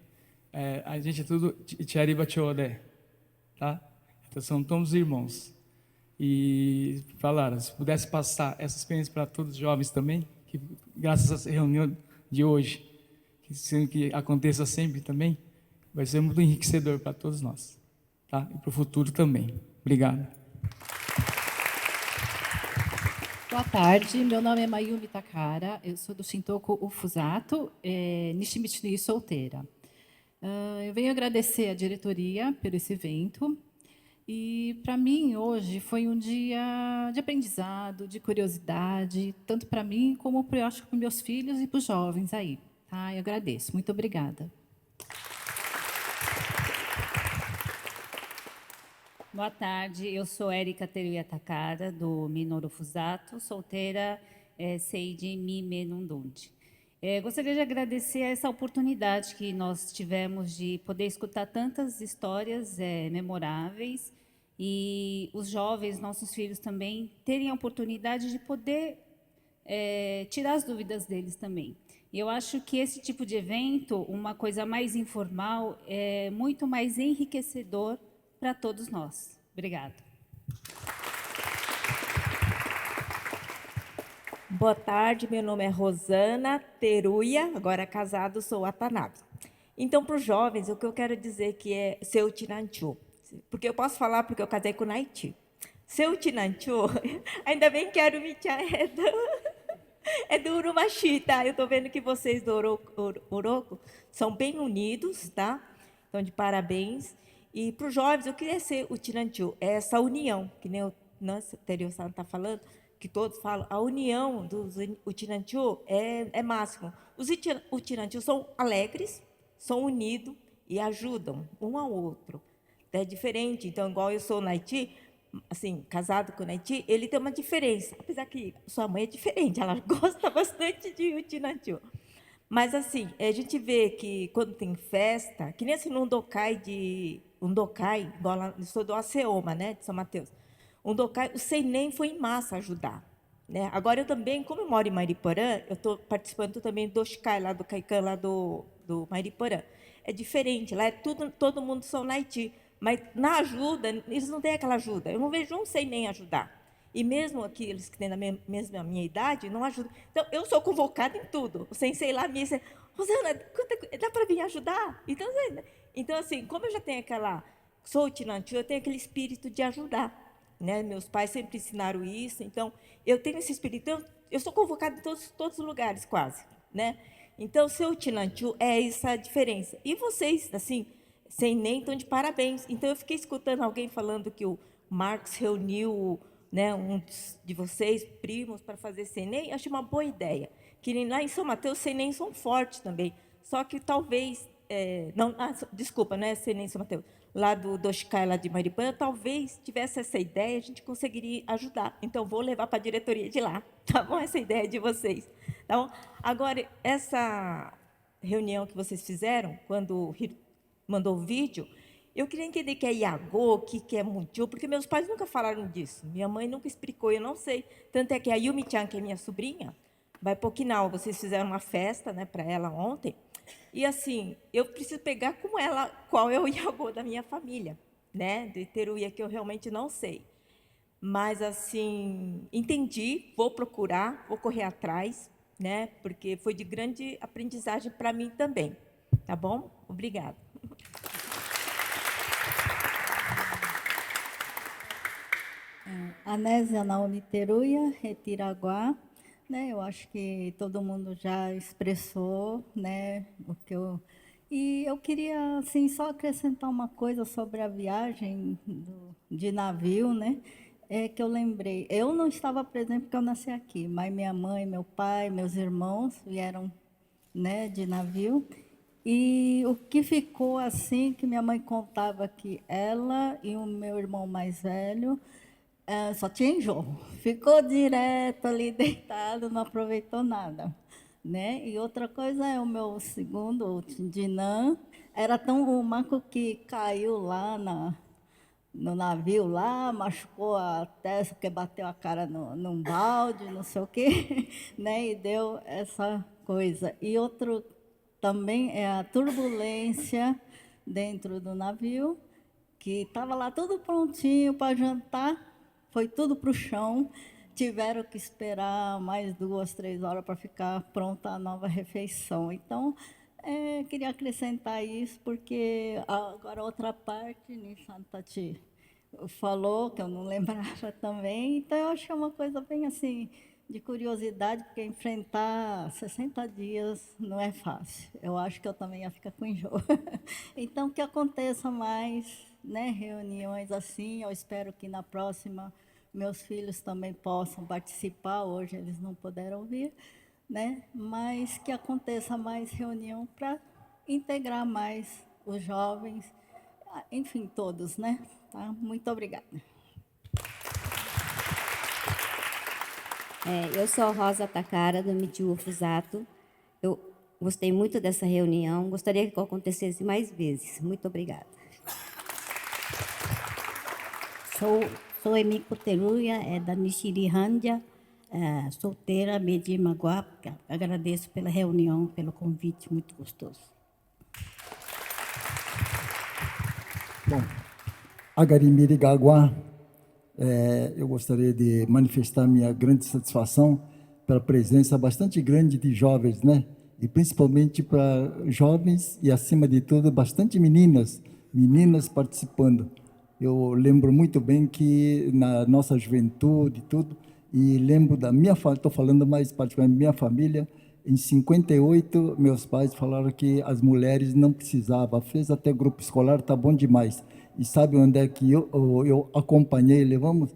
a gente é tudo Tiariba Chode, tá? Então são todos irmãos. E falaram, se pudesse passar essa experiência para todos os jovens também, que graças a essa reunião de hoje, que aconteça sempre também, vai ser muito enriquecedor para todos nós, tá? E para o futuro também. Obrigado. Boa tarde, meu nome é Mayumi Takara, eu sou do Shintoku Ufusato, Nishimichi solteira. Eu venho agradecer à diretoria por esse evento e, para mim, hoje foi um dia de aprendizado, de curiosidade, tanto para mim como, eu acho, para meus filhos e para os jovens aí. Tá? Eu agradeço. Muito obrigada. Boa tarde, eu sou Erika Teruya Takara, do Minoru Fusato, solteira, Seiji Mime Nundonji. Gostaria de agradecer essa oportunidade que nós tivemos de poder escutar tantas histórias memoráveis e os jovens, nossos filhos também, terem a oportunidade de poder tirar as dúvidas deles também. E eu acho que esse tipo de evento, uma coisa mais informal, é muito mais enriquecedor para todos nós. Obrigada. Boa tarde, meu nome é Rosana Teruya, agora casado, sou Watanabe. Então, para os jovens, o que eu quero dizer que é seu Tinanchu, porque eu posso falar porque eu casei com o Naiti. Seu Tinanchu, ainda bem que a Arumichan é do Urumachi, tá? Eu estou vendo que vocês do Oroku são bem unidos, tá? Então, de parabéns. E para os jovens, eu queria ser o Tinanchu, essa união, que nem o Teruya-san está falando, que todos falam, a união dos Utinanchu é máximo. Os Utinanchu são alegres, são unidos e ajudam um ao outro. É diferente, então, igual eu sou o Naiti, assim, casado com o Naiti, ele tem uma diferença, apesar que sua mãe é diferente, ela gosta bastante de Utinanchu. Mas, assim, a gente vê que quando tem festa, que nem assim no Undokai, igual lá, eu sou do Aseoma, né, de São Mateus. O Seinen foi em massa ajudar. Né? Agora, eu também, como eu moro em Mariporã, eu estou participando também do Shikai, lá do Kaikan, lá do Mariporã. É diferente, lá é todo mundo são Naiti. Mas, na ajuda, eles não têm aquela ajuda. Eu não vejo um Seinen ajudar. E mesmo aqueles que têm a minha idade, não ajudam. Então, eu sou convocada em tudo. O sensei lá me disse, Rosana, dá para vir ajudar? Então, assim, como eu já tenho sou Tinanchu, eu tenho aquele espírito de ajudar. Né? Meus pais sempre ensinaram isso, então, eu tenho esse espírito. Então, eu sou convocada em todos os lugares, quase. Né? Então, seu Tinanchu é essa diferença. E vocês, assim, sem nem, estão de parabéns. Então, eu fiquei escutando alguém falando que o Marcos reuniu, né, um de vocês, primos, para fazer Senem. Achei uma boa ideia. Que lá em São Mateus, Senem são fortes também. Só que talvez... desculpa, não é Senem São Mateus. Lá do Shikai, lá de Mariporã, talvez tivesse essa ideia, a gente conseguiria ajudar. Então, vou levar para a diretoria de lá. Tá bom? Essa ideia de vocês. Tá bom? Agora, essa reunião que vocês fizeram, quando mandou o vídeo, eu queria entender que é Iagô, o que é Munchu, porque meus pais nunca falaram disso. Minha mãe nunca explicou, eu não sei. Tanto é que a Yumi-chan, que é minha sobrinha, vai para Okinawa. Vocês fizeram uma festa, né, para ela ontem. E, assim, eu preciso pegar com ela qual é o Iagô da minha família, né, do Teruya, que eu realmente não sei. mas assim, entendi, vou procurar, vou correr atrás, né? Porque foi de grande aprendizagem para mim também. Tá bom? Obrigada. Anésia Naomi Teruya, Retiraguá. Né, eu acho que todo mundo já expressou, né, o que eu... E eu queria, assim, só acrescentar uma coisa sobre a viagem de navio, né, que eu lembrei. Eu não estava presente porque eu nasci aqui, mas minha mãe, meu pai, meus irmãos vieram, né, de navio. E o que ficou assim, que minha mãe contava que ela e o meu irmão mais velho só tinha enjoo. Ficou direto ali deitado, não aproveitou nada. Né? E outra coisa é o meu segundo, o Dinã, era tão rumaco que caiu lá no navio, lá, machucou a testa, porque bateu a cara num balde, não sei o quê, né? E deu essa coisa. E outro também é a turbulência dentro do navio, que estava lá tudo prontinho para jantar, foi tudo para o chão, tiveram que esperar mais 2, 3 horas para ficar pronta a nova refeição. Então, queria acrescentar isso, porque agora outra parte, Nissan Tati falou, que eu não lembrava também, então eu acho que é uma coisa bem assim, de curiosidade, porque enfrentar 60 dias não é fácil. Eu acho que eu também ia ficar com enjoo. Então, que aconteça mais, né, reuniões assim. Eu espero que na próxima meus filhos também possam participar. Hoje eles não puderam vir, né? Mas que aconteça mais reunião para integrar mais os jovens, enfim, todos, né? Tá? Muito obrigada. Eu sou Rosa Takara, do Michiu Fusato. Eu gostei muito dessa reunião, gostaria que acontecesse mais vezes. Muito obrigada. Sou Emiko Teruya, da Nishirihanja, solteira, Medimaguá. Agradeço pela reunião, pelo convite, muito gostoso. Bom, Agarimiri Gaguá, eu gostaria de manifestar minha grande satisfação pela presença bastante grande de jovens, né? E principalmente para jovens e, acima de tudo, bastante meninas participando. Eu lembro muito bem que na nossa juventude, tudo, e lembro da minha família, estou falando mais particularmente da minha família, em 58, meus pais falaram que as mulheres não precisavam, fez até grupo escolar, tá bom demais. E sabe onde é que eu acompanhei, levamos?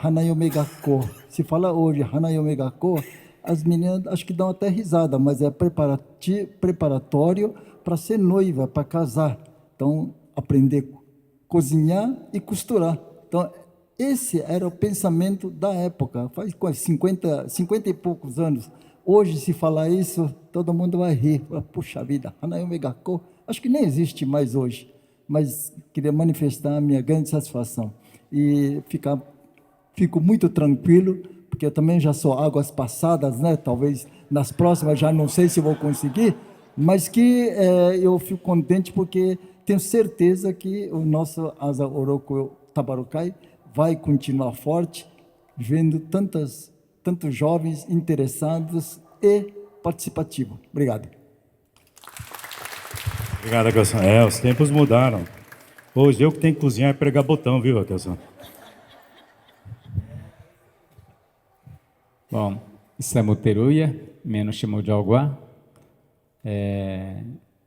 Hanayome Gakko. Se fala hoje Hanayome Gakko, as meninas acho que dão até risada, mas é preparatório para ser noiva, para casar. Então, aprender a cozinhar e costurar. Então, esse era o pensamento da época, faz 50 e poucos anos. Hoje, se falar isso, todo mundo vai rir. Puxa vida, Hanayome Gakko, acho que nem existe mais hoje. Mas queria manifestar a minha grande satisfação. E fico muito tranquilo, porque eu também já sou águas passadas, né? Talvez nas próximas já não sei se vou conseguir, mas que eu fico contente porque tenho certeza que o nosso Asa Oroco Tabarukai vai continuar forte, vendo tantos jovens interessados e participativos. Obrigado. Obrigado, Akelson. Os tempos mudaram. Hoje eu que tenho que cozinhar e pregar botão, viu, Akelson? Bom, Samu Teruya, menos chamou de Alguá. A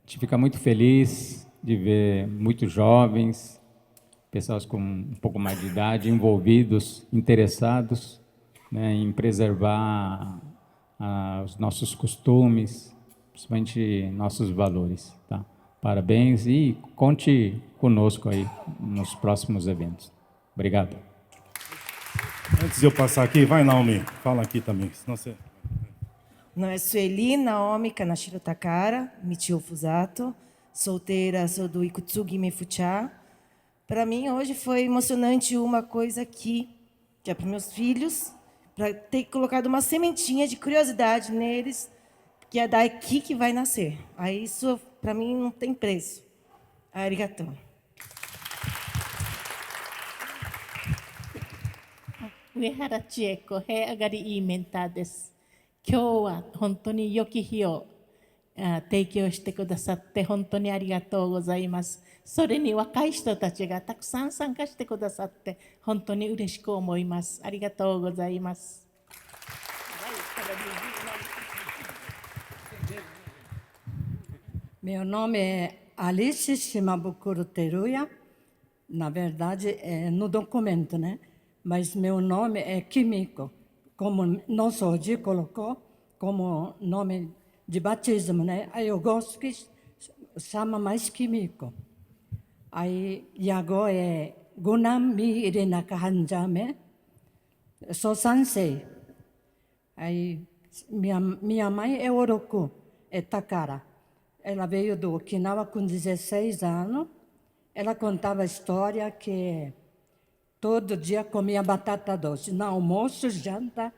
gente fica muito feliz de ver muitos jovens, pessoas com um pouco mais de idade, envolvidos, interessados, né, em preservar os nossos costumes, principalmente nossos valores, tá? Parabéns e conte conosco aí nos próximos eventos. Obrigado. Antes de eu passar aqui, vai, Naomi, fala aqui também, senão você... Não é Sueli Naomi Kanashiro Takara, Michiu Fusato, solteira, sou do Ikutsugi Mefucha. Para mim, hoje foi emocionante uma coisa aqui, que é para meus filhos, para ter colocado uma sementinha de curiosidade neles, que é daqui que vai nascer. Aí isso, para mim, não tem preço. Arigatou. 上原千恵子、へ上がりいいメンターです。今日は本当に良き日を提供してくださって本当にありがとうございます。それに若い人たちがたくさん参加してくださって本当に嬉しく思います。ありがとうございます。Meu nome é Alice Shimabukuro Teruya. Na verdade, é no documento, né? Mas meu nome é Kimiko. Como nosso Odi colocou como nome de batismo, né? Aí eu gosto que chama mais Kimiko. Aí, e agora é Gunami Irenaka Hanjame. Eu sou Sansei. Aí, minha mãe é Oroku, é Takara. Ela veio do Okinawa com 16 anos. Ela contava a história que todo dia comia batata doce, no almoço, janta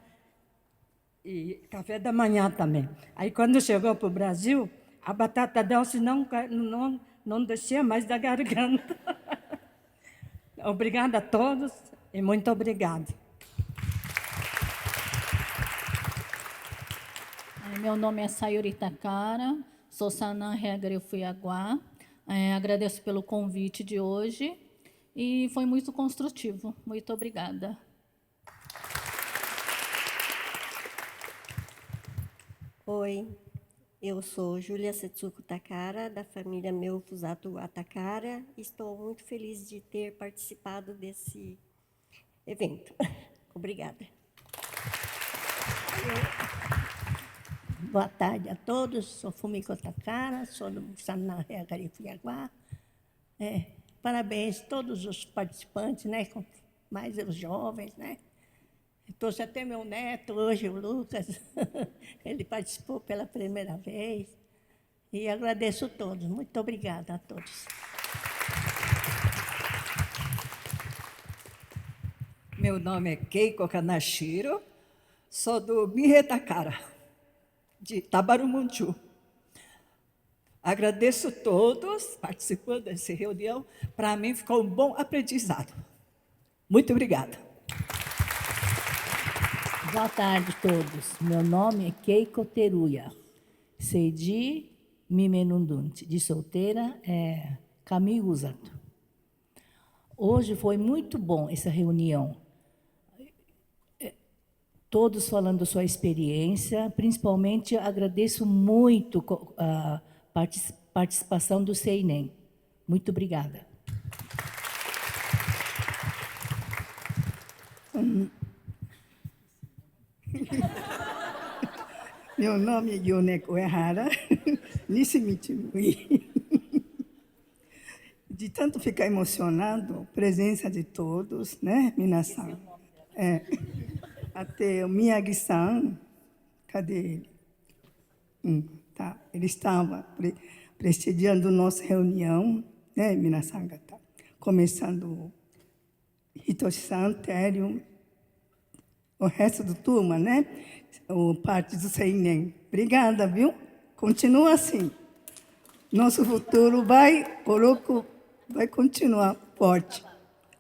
e café da manhã também. Aí, quando chegou para o Brasil, a batata doce não descia mais da garganta. Obrigada a todos e muito obrigada. Meu nome é Sayuri Takara, sou Sanan Regre Fuyaguá. Agradeço pelo convite de hoje e foi muito construtivo. Muito obrigada. Oi, eu sou Júlia Setsuko Takara, da família Meu Fusato Takara. Estou muito feliz de ter participado desse evento. Obrigada. Boa tarde a todos, sou Fumiko Takara, sou do Sanan Regari Fuyaguá. Parabéns a todos os participantes, né? Mais os jovens, né? Trouxe até meu neto hoje, o Lucas, ele participou pela primeira vez. E agradeço a todos, muito obrigada a todos. Meu nome é Keiko Kanashiro, sou do Mihei Takara, de Tabarumunchu. Agradeço a todos participando dessa reunião. Para mim ficou um bom aprendizado. Muito obrigada. Boa tarde a todos. Meu nome é Keiko Teruya, Seiji Mimenundunti, de solteira é Kami Usato. Hoje foi muito bom essa reunião. Todos falando sua experiência, principalmente agradeço muito a participação do Seinen. Muito obrigada. Meu nome é Yoneko Ehara, Nishimichi. De tanto ficar emocionado, presença de todos, né, minasan? Até o Miyagi-san, cadê ele? Tá, ele estava prestigiando nossa reunião, né, minasan? Tá. Começando Hitoshi-san, Tério, o resto do turma, né? O parte do Seinen. Obrigada, viu? Continua assim. Nosso futuro Oroku vai continuar forte.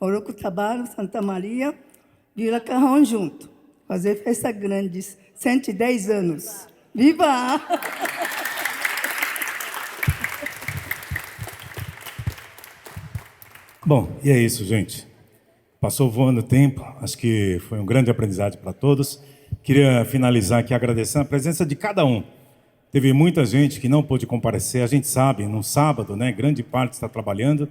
Oroku Tabaro, Santa Maria, Vila Carrão junto. Fazer festa grande, 110 anos. Viva! Bom, e é isso, gente. Passou voando o tempo, acho que foi um grande aprendizado para todos. Queria finalizar aqui agradecendo a presença de cada um. Teve muita gente que não pôde comparecer, a gente sabe, no sábado, né, grande parte está trabalhando,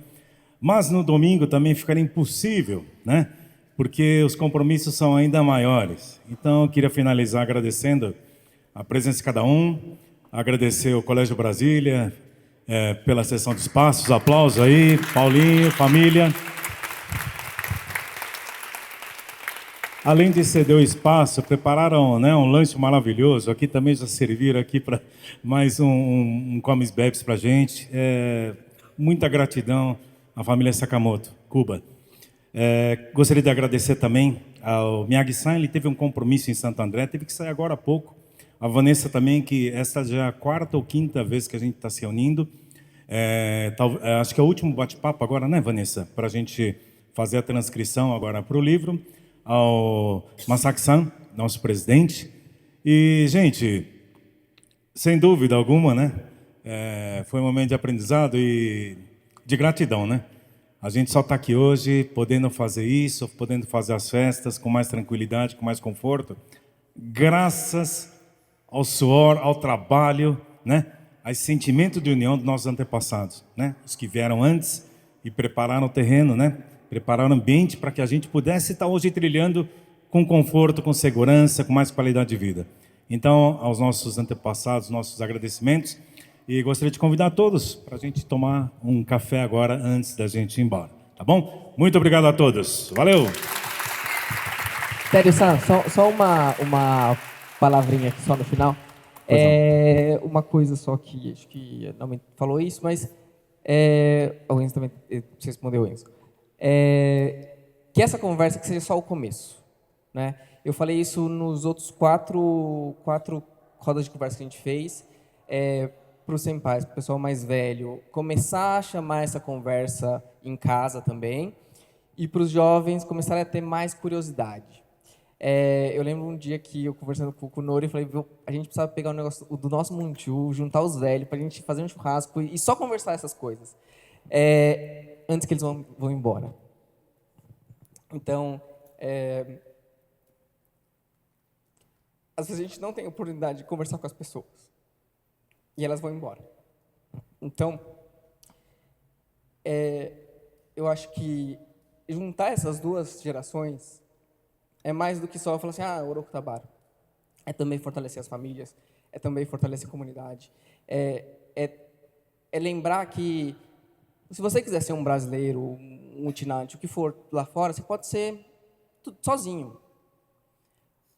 mas no domingo também ficaria impossível, né, porque os compromissos são ainda maiores. Então, eu queria finalizar agradecendo a presença de cada um, agradecer ao Colégio Brasília pela sessão de espaços, aplausos aí, Paulinho, família. Além de ceder o espaço, prepararam, né, um lanche maravilhoso. Aqui também já serviram aqui para mais um comes bebes para a gente. Muita gratidão à família Sakamoto, Cuba. Gostaria de agradecer também ao Miyagi-san, ele teve um compromisso em Santo André, teve que sair agora há pouco. A Vanessa também, que esta já é a 4ª ou 5ª vez que a gente está se reunindo. Acho que é o último bate-papo agora, né, Vanessa? Para a gente fazer a transcrição agora para o livro. ao Masaki-san, nosso presidente. E, gente, sem dúvida alguma, né? Foi um momento de aprendizado e de gratidão, né? A gente só está aqui hoje podendo fazer isso, podendo fazer as festas com mais tranquilidade, com mais conforto, graças ao suor, ao trabalho, né? A esse sentimento de união dos nossos antepassados, né? Os que vieram antes e prepararam o terreno, né? Prepararam o ambiente para que a gente pudesse estar hoje trilhando com conforto, com segurança, com mais qualidade de vida. Então, aos nossos antepassados, nossos agradecimentos. E gostaria de convidar todos para a gente tomar um café agora, antes da gente ir embora. Tá bom? Muito obrigado a todos. Valeu! Teru-san, só uma palavrinha aqui só no final. Uma coisa só que acho que não me falou isso, mas o Enzo também você respondeu isso. Que essa conversa que seja só o começo, né? Eu falei isso nos outros quatro rodas de conversa que a gente fez. Para os senpais, para o pessoal mais velho, começar a chamar essa conversa em casa também, e para os jovens começarem a ter mais curiosidade. Eu lembro um dia que eu conversando com o Nori, falei, a gente precisava pegar um negócio do nosso Munchu, juntar os velhos, para a gente fazer um churrasco e só conversar essas coisas, antes que eles vão embora. Então, às vezes a gente não tem a oportunidade de conversar com as pessoas. E elas vão embora. Então, eu acho que juntar essas duas gerações é mais do que só falar assim, Oroku Tabaro. É também fortalecer as famílias, é também fortalecer a comunidade. É lembrar que, se você quiser ser um brasileiro, um utinante, o que for lá fora, você pode ser tudo sozinho.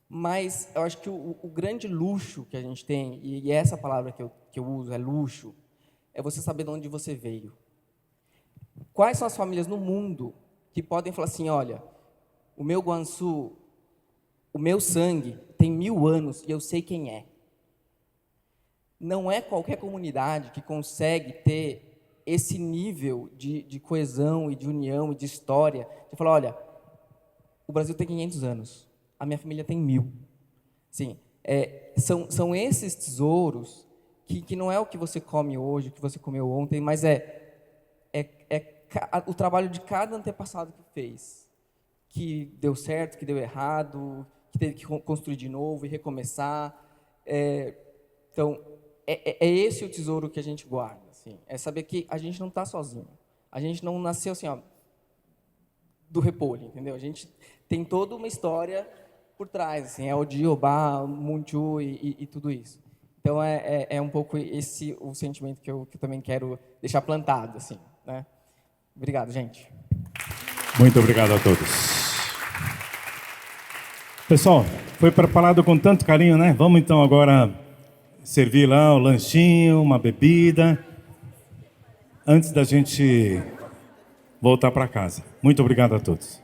Mas eu acho que o grande luxo que a gente tem, e essa palavra que eu uso, é luxo, é você saber de onde você veio. Quais são as famílias no mundo que podem falar assim, olha, o meu Guansu, o meu sangue tem 1000 anos e eu sei quem é. Não é qualquer comunidade que consegue ter esse nível de coesão e de união e de história, de falar, olha, o Brasil tem 500 anos. A minha família tem 1000. Sim, são esses tesouros que não é o que você come hoje, o que você comeu ontem, mas o trabalho de cada antepassado que fez, que deu certo, que deu errado, que teve que construir de novo e recomeçar. Então, é esse o tesouro que a gente guarda. Assim, é saber que a gente não está sozinho. A gente não nasceu assim, ó, do repolho, entendeu? A gente tem toda uma história por trás, assim, o Diobá, o Munchu e tudo isso. Então, é um pouco esse o sentimento que eu também quero deixar plantado, assim, né? Obrigado, gente. Muito obrigado a todos. Pessoal, foi preparado com tanto carinho, né? Vamos, então, agora servir lá o lanchinho, uma bebida, antes da gente voltar para casa. Muito obrigado a todos.